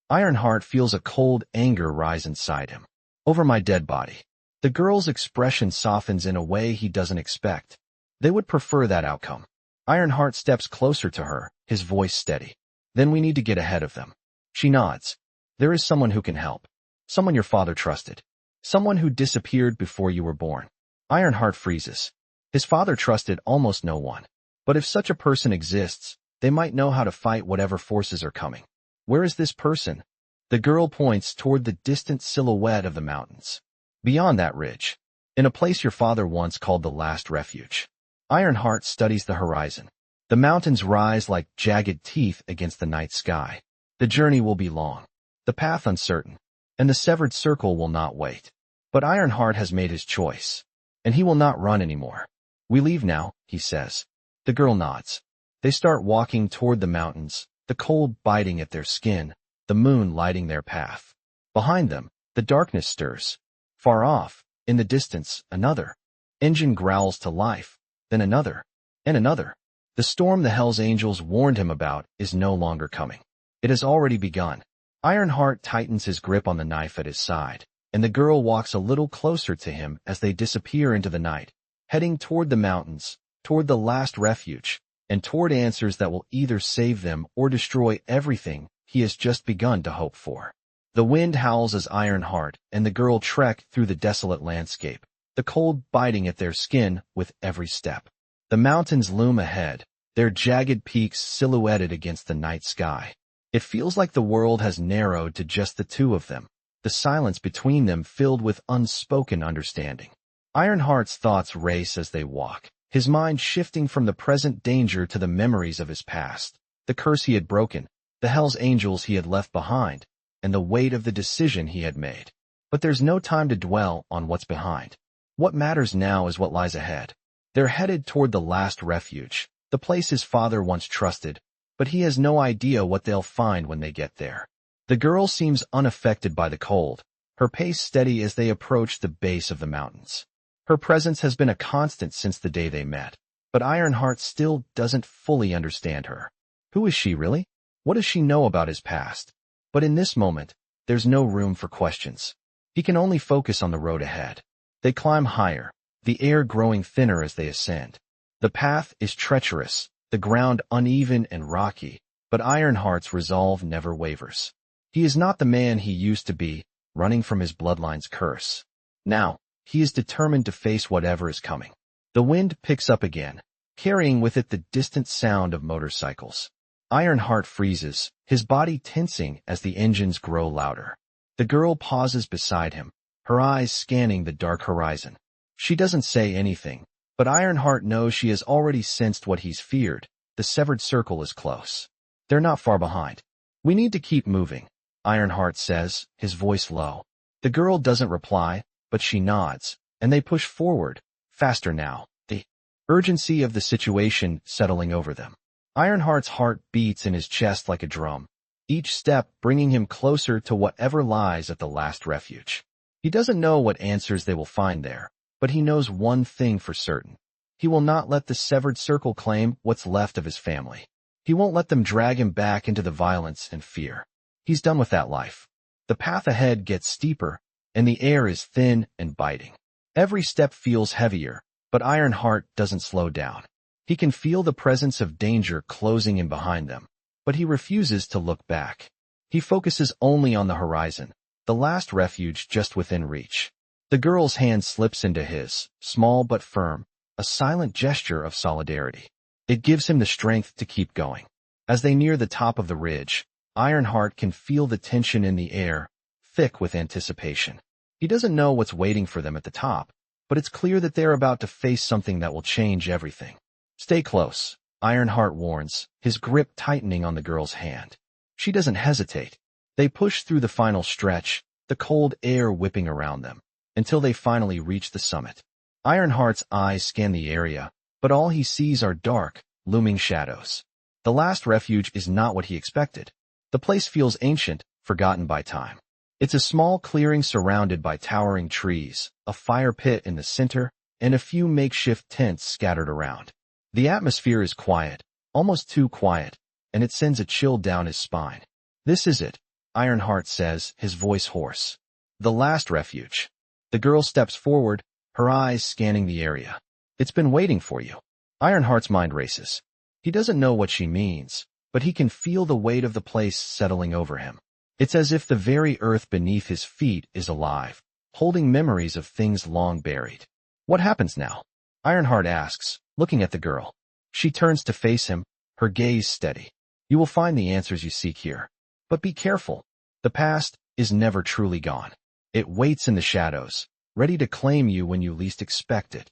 Ironheart feels a cold anger rise inside him. Over my dead body. The girl's expression softens in a way he doesn't expect. They would prefer that outcome. Ironheart steps closer to her, his voice steady. Then we need to get ahead of them. She nods. There is someone who can help. Someone your father trusted. Someone who disappeared before you were born. Ironheart freezes. His father trusted almost no one. But if such a person exists, they might know how to fight whatever forces are coming. Where is this person? The girl points toward the distant silhouette of the mountains. Beyond that ridge. In a place your father once called the last refuge. Ironheart studies the horizon. The mountains rise like jagged teeth against the night sky. The journey will be long. The path uncertain. And the Severed Circle will not wait. But Ironheart has made his choice. And he will not run anymore. We leave now, he says. The girl nods. They start walking toward the mountains, the cold biting at their skin, the moon lighting their path. Behind them, the darkness stirs. Far off, in the distance, another engine growls to life, then another, and another. The storm the Hell's Angels warned him about is no longer coming. It has already begun. Ironheart tightens his grip on the knife at his side, and the girl walks a little closer to him as they disappear into the night, heading toward the mountains, toward the last refuge, and toward answers that will either save them or destroy everything he has just begun to hope for. The wind howls as Ironheart and the girl trek through the desolate landscape, the cold biting at their skin with every step. The mountains loom ahead, their jagged peaks silhouetted against the night sky. It feels like the world has narrowed to just the two of them, the silence between them filled with unspoken understanding. Ironheart's thoughts race as they walk, his mind shifting from the present danger to the memories of his past, the curse he had broken, the Hell's Angels he had left behind, and the weight of the decision he had made. But there's no time to dwell on what's behind. What matters now is what lies ahead. They're headed toward the last refuge, the place his father once trusted, but he has no idea what they'll find when they get there. The girl seems unaffected by the cold, her pace steady as they approach the base of the mountains. Her presence has been a constant since the day they met, but Ironheart still doesn't fully understand her. Who is she really? What does she know about his past? But in this moment, there's no room for questions. He can only focus on the road ahead. They climb higher, the air growing thinner as they ascend. The path is treacherous, the ground uneven and rocky, but Ironheart's resolve never wavers. He is not the man he used to be, running from his bloodline's curse. Now, he is determined to face whatever is coming. The wind picks up again, carrying with it the distant sound of motorcycles. Ironheart freezes, his body tensing as the engines grow louder. The girl pauses beside him, her eyes scanning the dark horizon. She doesn't say anything, but Ironheart knows she has already sensed what he's feared. The Severed Circle is close. They're not far behind. We need to keep moving, Ironheart says, his voice low. The girl doesn't reply, but she nods, and they push forward, faster now. The urgency of the situation settling over them. Ironheart's heart beats in his chest like a drum, each step bringing him closer to whatever lies at the last refuge. He doesn't know what answers they will find there, but he knows one thing for certain. He will not let the severed circle claim what's left of his family. He won't let them drag him back into the violence and fear. He's done with that life. The path ahead gets steeper, and the air is thin and biting. Every step feels heavier, but Ironheart doesn't slow down. He can feel the presence of danger closing in behind them, but he refuses to look back. He focuses only on the horizon, the last refuge just within reach. The girl's hand slips into his, small but firm, a silent gesture of solidarity. It gives him the strength to keep going. As they near the top of the ridge, Ironheart can feel the tension in the air, thick with anticipation. He doesn't know what's waiting for them at the top, but it's clear that they're about to face something that will change everything. Stay close, Ironheart warns, his grip tightening on the girl's hand. She doesn't hesitate. They push through the final stretch, the cold air whipping around them, until they finally reach the summit. Ironheart's eyes scan the area, but all he sees are dark, looming shadows. The last refuge is not what he expected. The place feels ancient, forgotten by time. It's a small clearing surrounded by towering trees, a fire pit in the center, and a few makeshift tents scattered around. The atmosphere is quiet, almost too quiet, and it sends a chill down his spine. This is it, Ironheart says, his voice hoarse. The last refuge. The girl steps forward, her eyes scanning the area. It's been waiting for you. Ironheart's mind races. He doesn't know what she means, but he can feel the weight of the place settling over him. It's as if the very earth beneath his feet is alive, holding memories of things long buried. What happens now? Ironheart asks, looking at the girl. She turns to face him, her gaze steady. You will find the answers you seek here. But be careful. The past is never truly gone. It waits in the shadows, ready to claim you when you least expect it.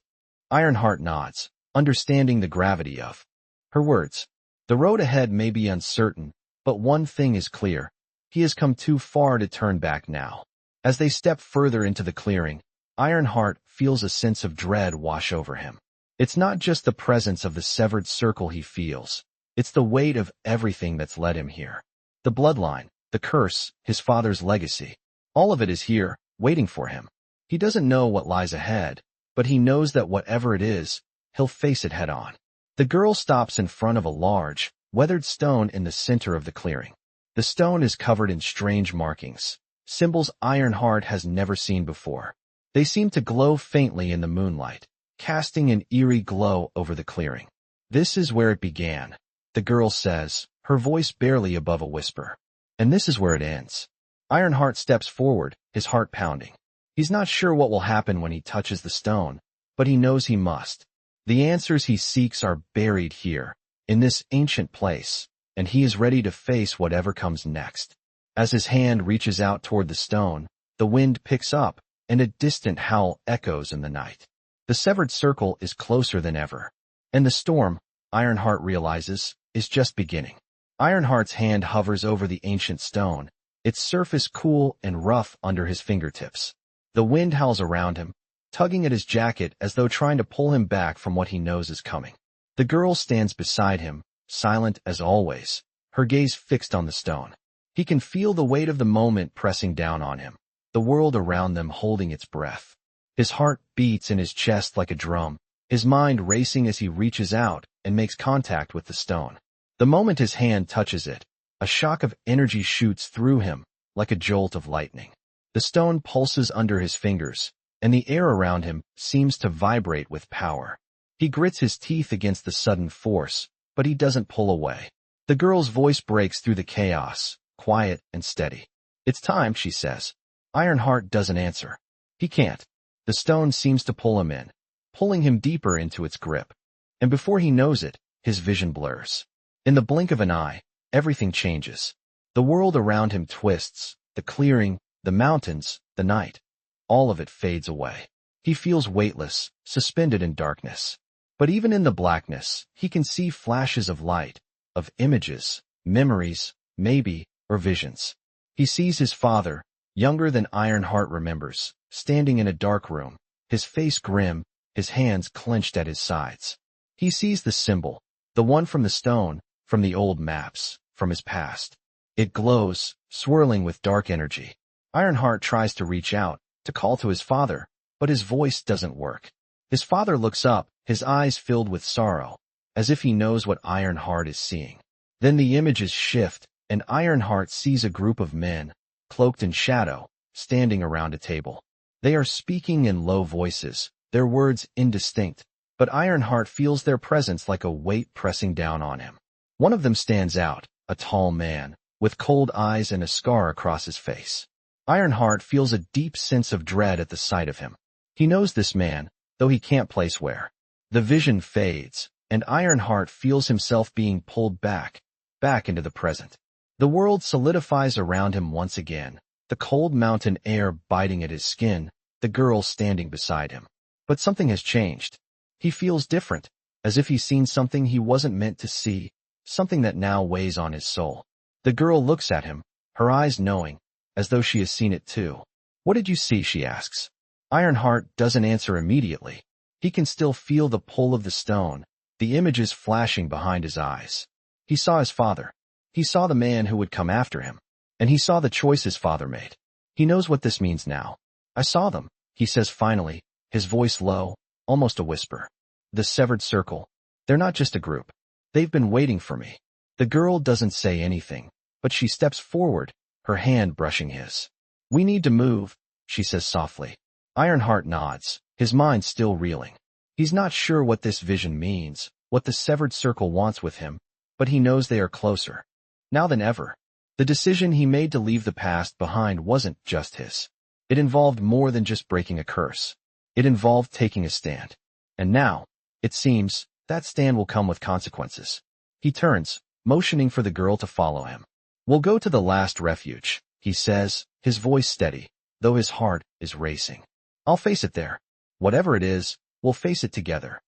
Ironheart nods, understanding the gravity of her words. The road ahead may be uncertain, but one thing is clear. He has come too far to turn back now. As they step further into the clearing, Ironheart feels a sense of dread wash over him. It's not just the presence of the severed circle he feels. It's the weight of everything that's led him here. The bloodline, the curse, his father's legacy. All of it is here, waiting for him. He doesn't know what lies ahead, but he knows that whatever it is, he'll face it head on. The girl stops in front of a large, weathered stone in the center of the clearing. The stone is covered in strange markings, symbols Ironheart has never seen before. They seem to glow faintly in the moonlight, casting an eerie glow over the clearing. This is where it began, the girl says, her voice barely above a whisper. And this is where it ends. Ironheart steps forward, his heart pounding. He's not sure what will happen when he touches the stone, but he knows he must. The answers he seeks are buried here, in this ancient place, and he is ready to face whatever comes next. As his hand reaches out toward the stone, the wind picks up, and a distant howl echoes in the night. The severed circle is closer than ever, and the storm, Ironheart realizes, is just beginning. Ironheart's hand hovers over the ancient stone, its surface cool and rough under his fingertips. The wind howls around him, tugging at his jacket as though trying to pull him back from what he knows is coming. The girl stands beside him, silent as always, her gaze fixed on the stone. He can feel the weight of the moment pressing down on him, the world around them holding its breath. His heart beats in his chest like a drum, his mind racing as he reaches out and makes contact with the stone. The moment his hand touches it, a shock of energy shoots through him, like a jolt of lightning. The stone pulses under his fingers, and the air around him seems to vibrate with power. He grits his teeth against the sudden force, but he doesn't pull away. The girl's voice breaks through the chaos, quiet and steady. It's time, she says. Ironheart doesn't answer. He can't. The stone seems to pull him in, pulling him deeper into its grip. And before he knows it, his vision blurs. In the blink of an eye, everything changes. The world around him twists, the clearing, the mountains, the night. All of it fades away. He feels weightless, suspended in darkness. But even in the blackness, he can see flashes of light, of images, memories, maybe, or visions. He sees his father, younger than Ironheart remembers, standing in a dark room, his face grim, his hands clenched at his sides. He sees the symbol, the one from the stone, from the old maps, from his past. It glows, swirling with dark energy. Ironheart tries to reach out, to call to his father, but his voice doesn't work. His father looks up, his eyes filled with sorrow, as if he knows what Ironheart is seeing. Then the images shift, and Ironheart sees a group of men, cloaked in shadow, standing around a table. They are speaking in low voices, their words indistinct, but Ironheart feels their presence like a weight pressing down on him. One of them stands out, a tall man, with cold eyes and a scar across his face. Ironheart feels a deep sense of dread at the sight of him. He knows this man, though he can't place where. The vision fades, and Ironheart feels himself being pulled back into the present. The world solidifies around him once again, the cold mountain air biting at his skin, the girl standing beside him. But something has changed. He feels different, as if he's seen something he wasn't meant to see, something that now weighs on his soul. The girl looks at him, her eyes knowing, as though she has seen it too. "What did you see?" she asks. Ironheart doesn't answer immediately. He can still feel the pull of the stone, the images flashing behind his eyes. He saw his father. He saw the man who would come after him. And he saw the choice his father made. He knows what this means now. "I saw them," he says finally, his voice low, almost a whisper. "The severed circle. They're not just a group. They've been waiting for me." The girl doesn't say anything, but she steps forward, her hand brushing his. "We need to move," she says softly. Ironheart nods, his mind still reeling. He's not sure what this vision means, what the severed circle wants with him, but he knows they are closer. Now than ever. The decision he made to leave the past behind wasn't just his. It involved more than just breaking a curse. It involved taking a stand. And now, it seems, that stand will come with consequences. He turns, motioning for the girl to follow him. "We'll go to the last refuge," he says, his voice steady, though his heart is racing. "I'll face it there. Whatever it is, we'll face it together."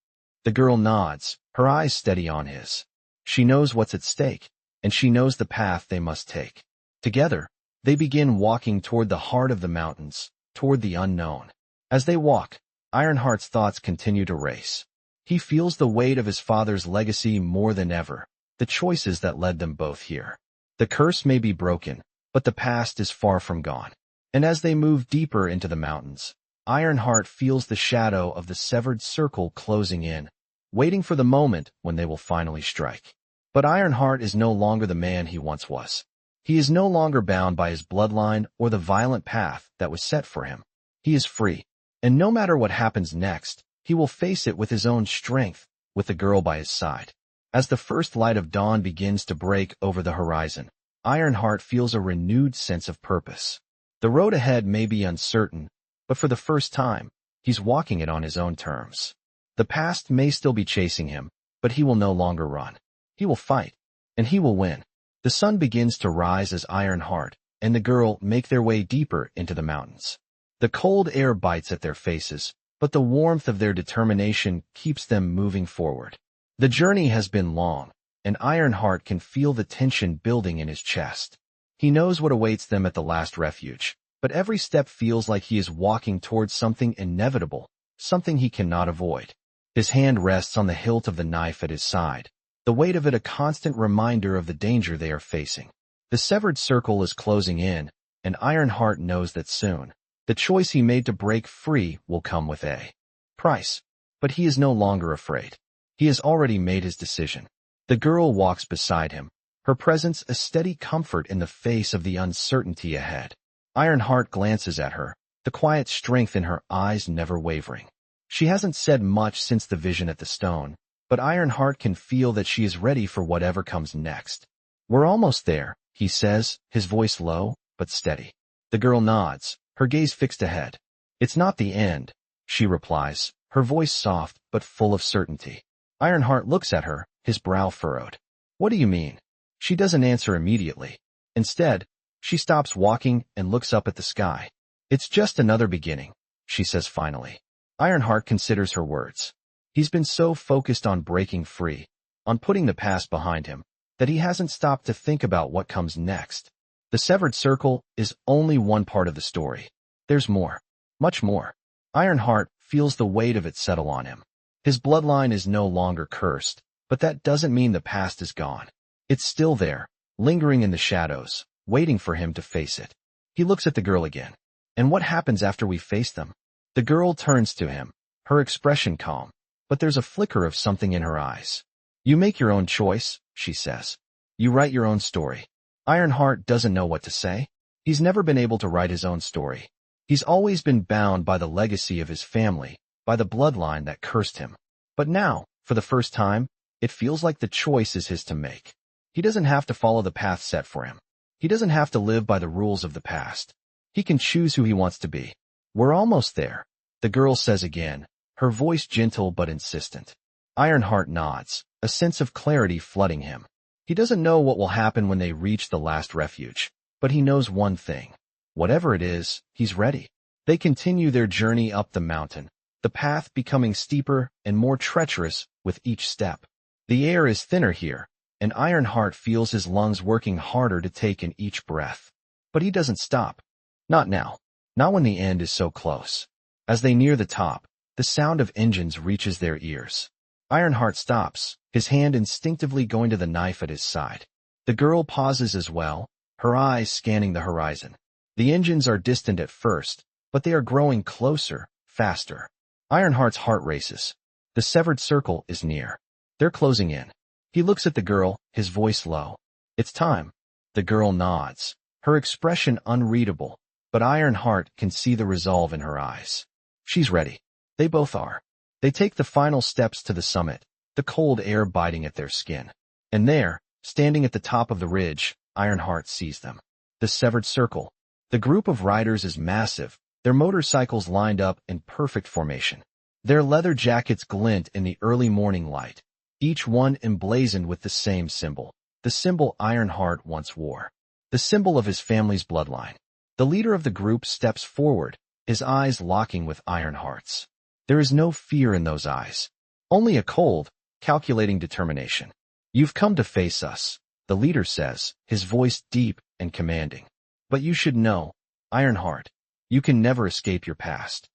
The girl nods, her eyes steady on his. She knows what's at stake, and she knows the path they must take. Together, they begin walking toward the heart of the mountains, toward the unknown. As they walk, Ironheart's thoughts continue to race. He feels the weight of his father's legacy more than ever, the choices that led them both here. The curse may be broken, but the past is far from gone. And as they move deeper into the mountains, Ironheart feels the shadow of the severed circle closing in, waiting for the moment when they will finally strike. But Ironheart is no longer the man he once was. He is no longer bound by his bloodline or the violent path that was set for him. He is free, and no matter what happens next, he will face it with his own strength, with the girl by his side. As the first light of dawn begins to break over the horizon, Ironheart feels a renewed sense of purpose. The road ahead may be uncertain, but for the first time, he's walking it on his own terms. The past may still be chasing him, but he will no longer run. He will fight, and he will win. The sun begins to rise as Ironheart and the girl make their way deeper into the mountains. The cold air bites at their faces, but the warmth of their determination keeps them moving forward. The journey has been long, and Ironheart can feel the tension building in his chest. He knows what awaits them at the last refuge, but every step feels like he is walking towards something inevitable, something he cannot avoid. His hand rests on the hilt of the knife at his side, the weight of it a constant reminder of the danger they are facing. The severed circle is closing in, and Ironheart knows that soon, the choice he made to break free will come with a price. But he is no longer afraid. He has already made his decision. The girl walks beside him, her presence a steady comfort in the face of the uncertainty ahead. Ironheart glances at her, the quiet strength in her eyes never wavering. She hasn't said much since the vision at the stone, but Ironheart can feel that she is ready for whatever comes next. "We're almost there," he says, his voice low, but steady. The girl nods, her gaze fixed ahead. "It's not the end," she replies, her voice soft but full of certainty. Ironheart looks at her, his brow furrowed. "What do you mean?" She doesn't answer immediately. Instead, she stops walking and looks up at the sky. "It's just another beginning," she says finally. Ironheart considers her words. He's been so focused on breaking free, on putting the past behind him, that he hasn't stopped to think about what comes next. The severed circle is only one part of the story. There's more. Much more. Ironheart feels the weight of it settle on him. His bloodline is no longer cursed, but that doesn't mean the past is gone. It's still there, lingering in the shadows, waiting for him to face it. He looks at the girl again. And what happens after we face them? The girl turns to him, her expression calm, but there's a flicker of something in her eyes. You make your own choice, she says. You write your own story. Ironheart doesn't know what to say. He's never been able to write his own story. He's always been bound by the legacy of his family, by the bloodline that cursed him. But now, for the first time, it feels like the choice is his to make. He doesn't have to follow the path set for him. He doesn't have to live by the rules of the past. He can choose who he wants to be. We're almost there, the girl says again, her voice gentle but insistent. Ironheart nods, a sense of clarity flooding him. He doesn't know what will happen when they reach the last refuge, but he knows one thing. Whatever it is, he's ready. They continue their journey up the mountain, the path becoming steeper and more treacherous with each step. The air is thinner here, and Ironheart feels his lungs working harder to take in each breath. But he doesn't stop. Not now. Not when the end is so close. As they near the top, the sound of engines reaches their ears. Ironheart stops, his hand instinctively going to the knife at his side. The girl pauses as well, her eyes scanning the horizon. The engines are distant at first, but they are growing closer, faster. Ironheart's heart races. The severed circle is near. They're closing in. He looks at the girl, his voice low. It's time. The girl nods, her expression unreadable, but Ironheart can see the resolve in her eyes. She's ready. They both are. They take the final steps to the summit, the cold air biting at their skin. And there, standing at the top of the ridge, Ironheart sees them. The severed circle. The group of riders is massive, their motorcycles lined up in perfect formation. Their leather jackets glint in the early morning light, each one emblazoned with the same symbol, the symbol Ironheart once wore, the symbol of his family's bloodline. The leader of the group steps forward, his eyes locking with Ironheart's. There is no fear in those eyes, only a cold, calculating determination. You've come to face us, the leader says, his voice deep and commanding. But you should know, Ironheart, you can never escape your past.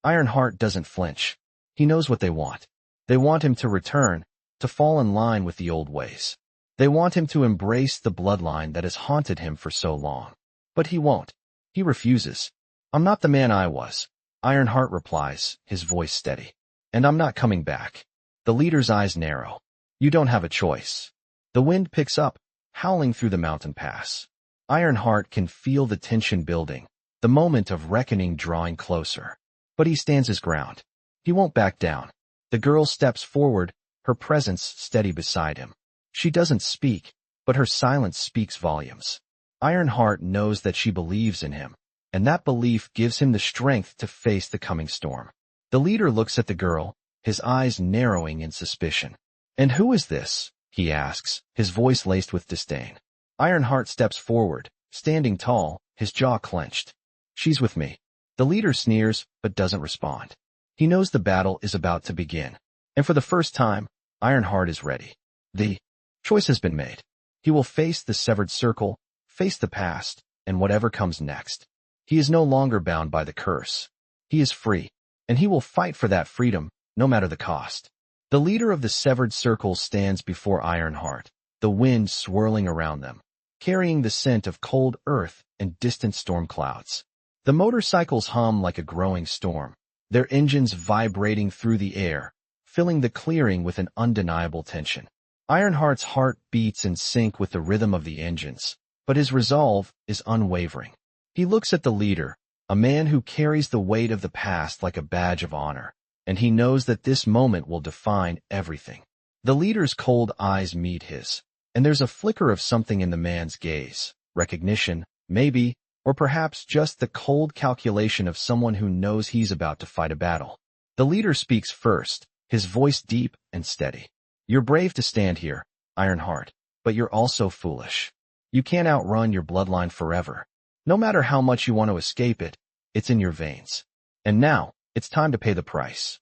Ironheart doesn't flinch. He knows what they want. They want him to return, to fall in line with the old ways. They want him to embrace the bloodline that has haunted him for so long. But he won't. He refuses. I'm not the man I was, Ironheart replies, his voice steady. And I'm not coming back. The leader's eyes narrow. You don't have a choice. The wind picks up, howling through the mountain pass. Ironheart can feel the tension building, the moment of reckoning drawing closer. But he stands his ground. He won't back down. The girl steps forward, her presence steady beside him. She doesn't speak, but her silence speaks volumes. Ironheart knows that she believes in him, and that belief gives him the strength to face the coming storm. The leader looks at the girl, his eyes narrowing in suspicion. And who is this? He asks, his voice laced with disdain. Ironheart steps forward, standing tall, his jaw clenched. She's with me. The leader sneers, but doesn't respond. He knows the battle is about to begin. And for the first time, Ironheart is ready. The choice has been made. He will face the severed circle, face the past, and whatever comes next. He is no longer bound by the curse. He is free, and he will fight for that freedom, no matter the cost. The leader of the severed circle stands before Ironheart, the wind swirling around them, carrying the scent of cold earth and distant storm clouds. The motorcycles hum like a growing storm, their engines vibrating through the air, filling the clearing with an undeniable tension. Ironheart's heart beats in sync with the rhythm of the engines, but his resolve is unwavering. He looks at the leader, a man who carries the weight of the past like a badge of honor, and he knows that this moment will define everything. The leader's cold eyes meet his, and there's a flicker of something in the man's gaze, recognition, maybe, or perhaps just the cold calculation of someone who knows he's about to fight a battle. The leader speaks first, his voice deep and steady. You're brave to stand here, Ironheart, but you're also foolish. You can't outrun your bloodline forever. No matter how much you want to escape it, it's in your veins. And now, it's time to pay the price.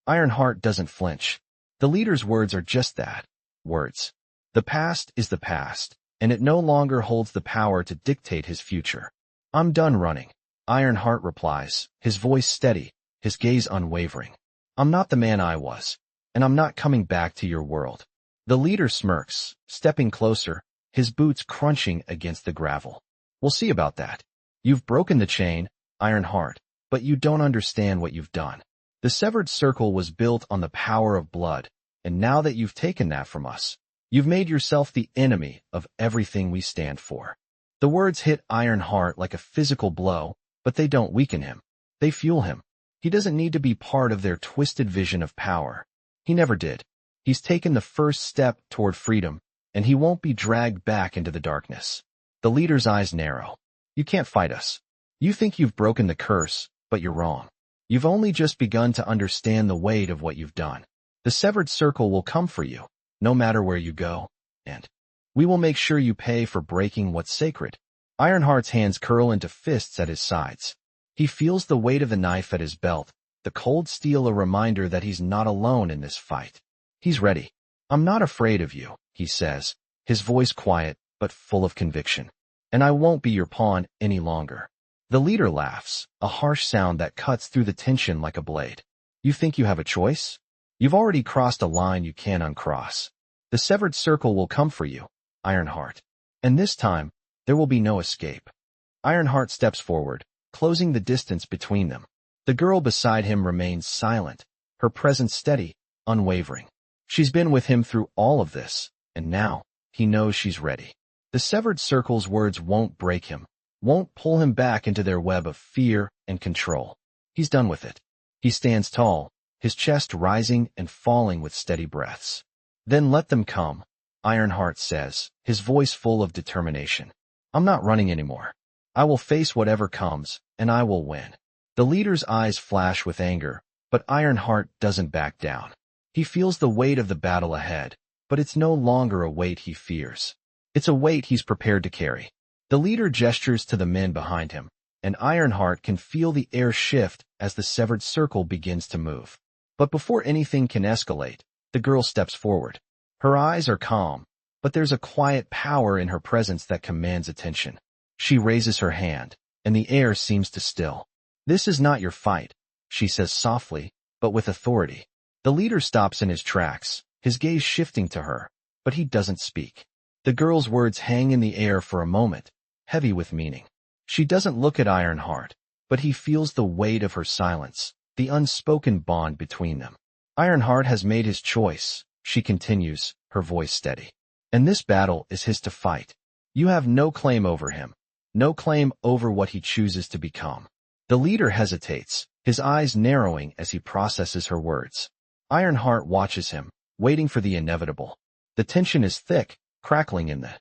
Ironheart doesn't flinch. The leader's words are just that, words. The past is the past, and it no longer holds the power to dictate his future. I'm done running, Ironheart replies, his voice steady, his gaze unwavering. I'm not the man I was. and I'm not coming back to your world. The leader smirks, stepping closer, his boots crunching against the gravel. We'll see about that. You've broken the chain, Ironheart, but you don't understand what you've done. The severed circle was built on the power of blood, and now that you've taken that from us, you've made yourself the enemy of everything we stand for. The words hit Ironheart like a physical blow, but they don't weaken him. They fuel him. He doesn't need to be part of their twisted vision of power. He never did. He's taken the first step toward freedom, and he won't be dragged back into the darkness. The leader's eyes narrow. You can't fight us. You think you've broken the curse, but you're wrong. You've only just begun to understand the weight of what you've done. The severed circle will come for you, no matter where you go, and we will make sure you pay for breaking what's sacred. Ironheart's hands curl into fists at his sides. He feels the weight of the knife at his belt, the cold steel a reminder that he's not alone in this fight. He's ready. I'm not afraid of you, he says, his voice quiet but full of conviction. And I won't be your pawn any longer. The leader laughs, a harsh sound that cuts through the tension like a blade. You think you have a choice? You've already crossed a line you can't uncross. The severed circle will come for you, Ironheart. And this time, there will be no escape. Ironheart steps forward, closing the distance between them. The girl beside him remains silent, her presence steady, unwavering. She's been with him through all of this, and now, he knows she's ready. The severed circle's words won't break him, won't pull him back into their web of fear and control. He's done with it. He stands tall, his chest rising and falling with steady breaths. Then let them come, Ironheart says, his voice full of determination. I'm not running anymore. I will face whatever comes, and I will win. The leader's eyes flash with anger, but Ironheart doesn't back down. He feels the weight of the battle ahead, but it's no longer a weight he fears. It's a weight he's prepared to carry. The leader gestures to the men behind him, and Ironheart can feel the air shift as the severed circle begins to move. But before anything can escalate, the girl steps forward. Her eyes are calm, but there's a quiet power in her presence that commands attention. She raises her hand, and the air seems to still. This is not your fight, she says softly, but with authority. The leader stops in his tracks, his gaze shifting to her, but he doesn't speak. The girl's words hang in the air for a moment, heavy with meaning. She doesn't look at Ironheart, but he feels the weight of her silence, the unspoken bond between them. Ironheart has made his choice, she continues, her voice steady. And this battle is his to fight. You have no claim over him, no claim over what he chooses to become. The leader hesitates, his eyes narrowing as he processes her words. Ironheart watches him, waiting for the inevitable. The tension is thick, crackling in the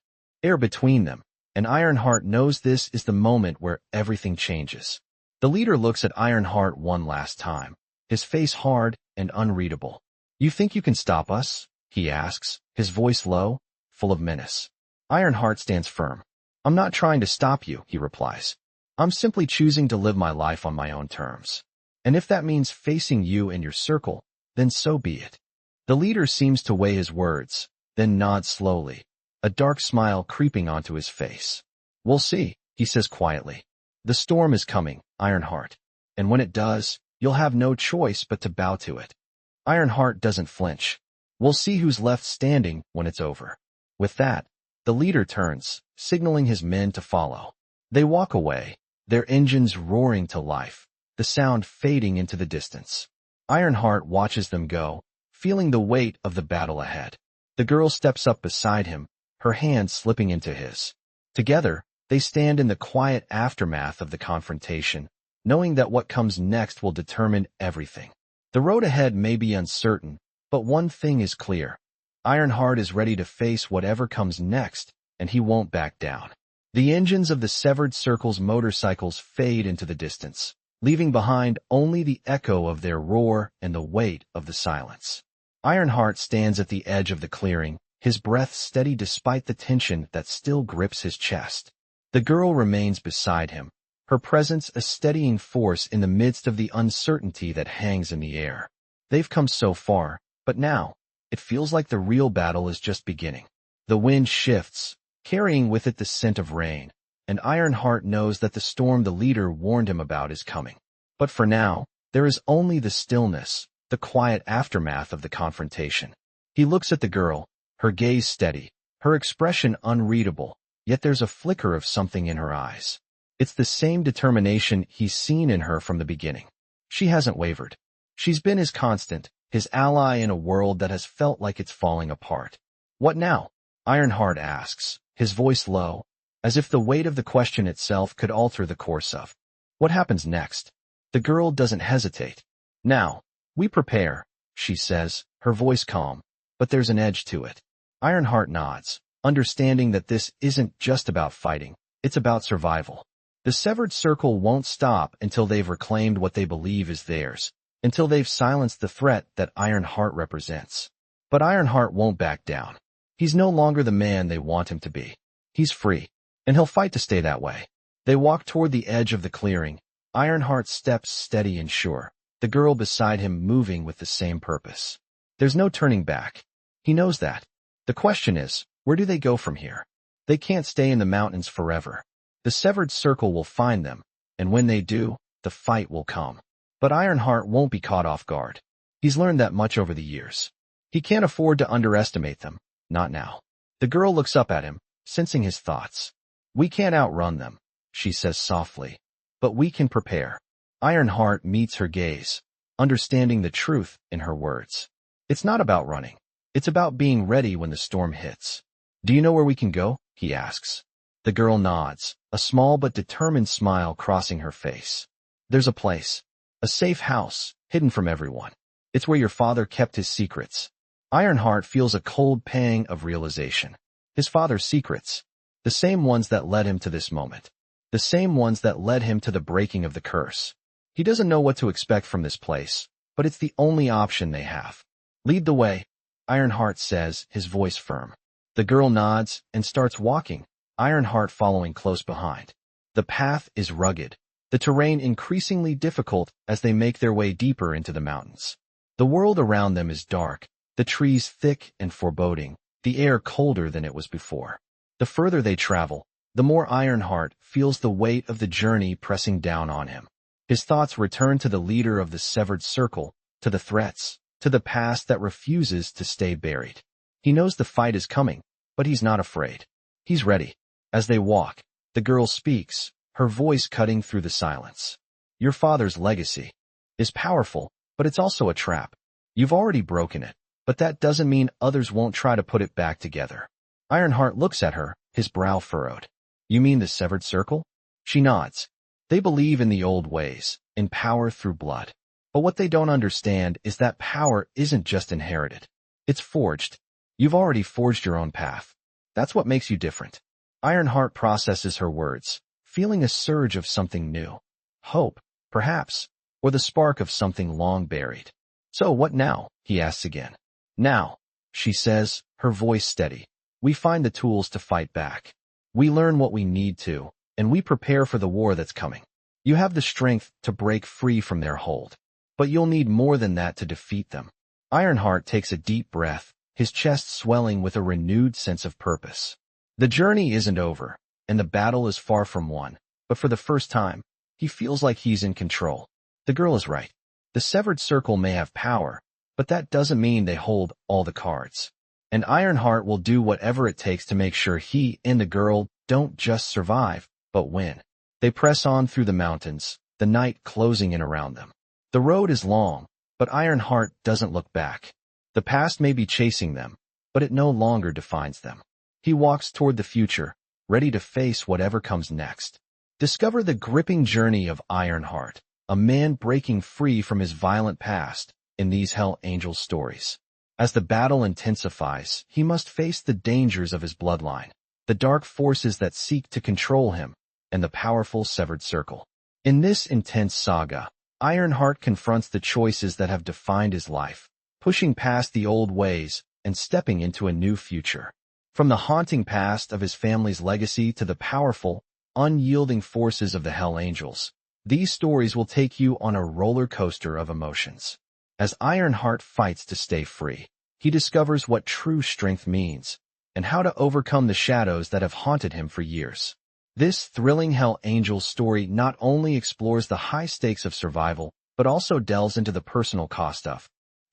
air between them, and Ironheart knows this is the moment where everything changes. The leader looks at Ironheart one last time, his face hard and unreadable. You think you can stop us? He asks, his voice low, full of menace. Ironheart stands firm. I'm not trying to stop you, he replies. I'm simply choosing to live my life on my own terms. And if that means facing you and your circle, then so be it. The leader seems to weigh his words, then nods slowly, a dark smile creeping onto his face. We'll see, he says quietly. The storm is coming, Ironheart, and when it does, you'll have no choice but to bow to it. Ironheart doesn't flinch. We'll see who's left standing when it's over. With that, the leader turns, signaling his men to follow. They walk away, their engines roaring to life, the sound fading into the distance. Ironheart watches them go, feeling the weight of the battle ahead. The girl steps up beside him, her hand slipping into his. Together, they stand in the quiet aftermath of the confrontation, knowing that what comes next will determine everything. The road ahead may be uncertain, but one thing is clear. Ironheart is ready to face whatever comes next, and he won't back down. The engines of the severed circle's motorcycles fade into the distance, leaving behind only the echo of their roar and the weight of the silence. Ironheart stands at the edge of the clearing, his breath steady despite the tension that still grips his chest. The girl remains beside him, her presence a steadying force in the midst of the uncertainty that hangs in the air. They've come so far, but now, it feels like the real battle is just beginning. The wind shifts, carrying with it the scent of rain, and Ironheart knows that the storm the leader warned him about is coming. But for now, there is only the stillness, the quiet aftermath of the confrontation. He looks at the girl, her gaze steady, her expression unreadable, yet there's a flicker of something in her eyes. It's the same determination he's seen in her from the beginning. She hasn't wavered. She's been his constant, his ally in a world that has felt like it's falling apart. What now? Ironheart asks, his voice low, as if the weight of the question itself could alter the course of. What happens next? The girl doesn't hesitate. Now, we prepare, she says, her voice calm, but there's an edge to it. Ironheart nods, understanding that this isn't just about fighting, it's about survival. The severed circle won't stop until they've reclaimed what they believe is theirs, until they've silenced the threat that Ironheart represents. But Ironheart won't back down. He's no longer the man they want him to be. He's free, and he'll fight to stay that way. They walk toward the edge of the clearing, Ironheart's steps steady and sure, the girl beside him moving with the same purpose. There's no turning back. He knows that. The question is, where do they go from here? They can't stay in the mountains forever. The severed circle will find them, and when they do, the fight will come. But Ironheart won't be caught off guard. He's learned that much over the years. He can't afford to underestimate them, not now. The girl looks up at him, sensing his thoughts. We can't outrun them, she says softly, but we can prepare. Ironheart meets her gaze, understanding the truth in her words. It's not about running. It's about being ready when the storm hits. Do you know where we can go? He asks. The girl nods, a small but determined smile crossing her face. There's a place. A safe house, hidden from everyone. It's where your father kept his secrets. Ironheart feels a cold pang of realization. His father's secrets. The same ones that led him to this moment. The same ones that led him to the breaking of the curse. He doesn't know what to expect from this place, but it's the only option they have. Lead the way, Ironheart says, his voice firm. The girl nods and starts walking, Ironheart following close behind. The path is rugged, the terrain increasingly difficult as they make their way deeper into the mountains. The world around them is dark, the trees thick and foreboding, the air colder than it was before. The further they travel, the more Ironheart feels the weight of the journey pressing down on him. His thoughts return to the leader of the severed circle, to the threats, to the past that refuses to stay buried. He knows the fight is coming, but he's not afraid. He's ready. As they walk, the girl speaks, her voice cutting through the silence. Your father's legacy is powerful, but it's also a trap. You've already broken it, but that doesn't mean others won't try to put it back together. Ironheart looks at her, his brow furrowed. You mean the severed circle? She nods. They believe in the old ways, in power through blood. But what they don't understand is that power isn't just inherited. It's forged. You've already forged your own path. That's what makes you different. Ironheart processes her words, feeling a surge of something new. Hope, perhaps, or the spark of something long buried. So what now? He asks again. Now, she says, her voice steady. We find the tools to fight back. We learn what we need to, and we prepare for the war that's coming. You have the strength to break free from their hold, but you'll need more than that to defeat them. Ironheart takes a deep breath, his chest swelling with a renewed sense of purpose. The journey isn't over, and the battle is far from won, but for the first time, he feels like he's in control. The girl is right. The severed circle may have power, but that doesn't mean they hold all the cards. And Ironheart will do whatever it takes to make sure he and the girl don't just survive, but win. They press on through the mountains, the night closing in around them. The road is long, but Ironheart doesn't look back. The past may be chasing them, but it no longer defines them. He walks toward the future, ready to face whatever comes next. Discover the gripping journey of Ironheart, a man breaking free from his violent past, in these Hell Angel stories. As the battle intensifies, he must face the dangers of his bloodline, the dark forces that seek to control him, and the powerful severed circle. In this intense saga, Ironheart confronts the choices that have defined his life, pushing past the old ways and stepping into a new future. From the haunting past of his family's legacy to the powerful, unyielding forces of the Hell Angels, these stories will take you on a roller coaster of emotions. As Ironheart fights to stay free, he discovers what true strength means and how to overcome the shadows that have haunted him for years. This thrilling Hell Angel story not only explores the high stakes of survival, but also delves into the personal cost of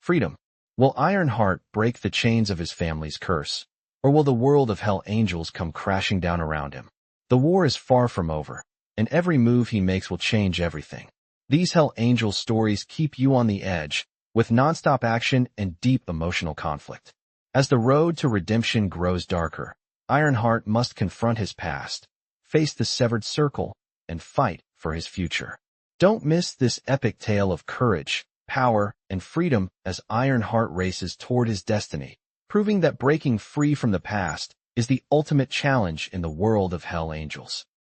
Freedom. Will Ironheart break the chains of his family's curse? Or will the world of Hell Angels come crashing down around him? The war is far from over, and every move he makes will change everything. These Hell Angels stories keep you on the edge, with nonstop action and deep emotional conflict. As the road to redemption grows darker, Ironheart must confront his past, face the severed circle, and fight for his future. Don't miss this epic tale of courage, power, and freedom as Ironheart races toward his destiny, proving that breaking free from the past is the ultimate challenge in the world of Hell Angels.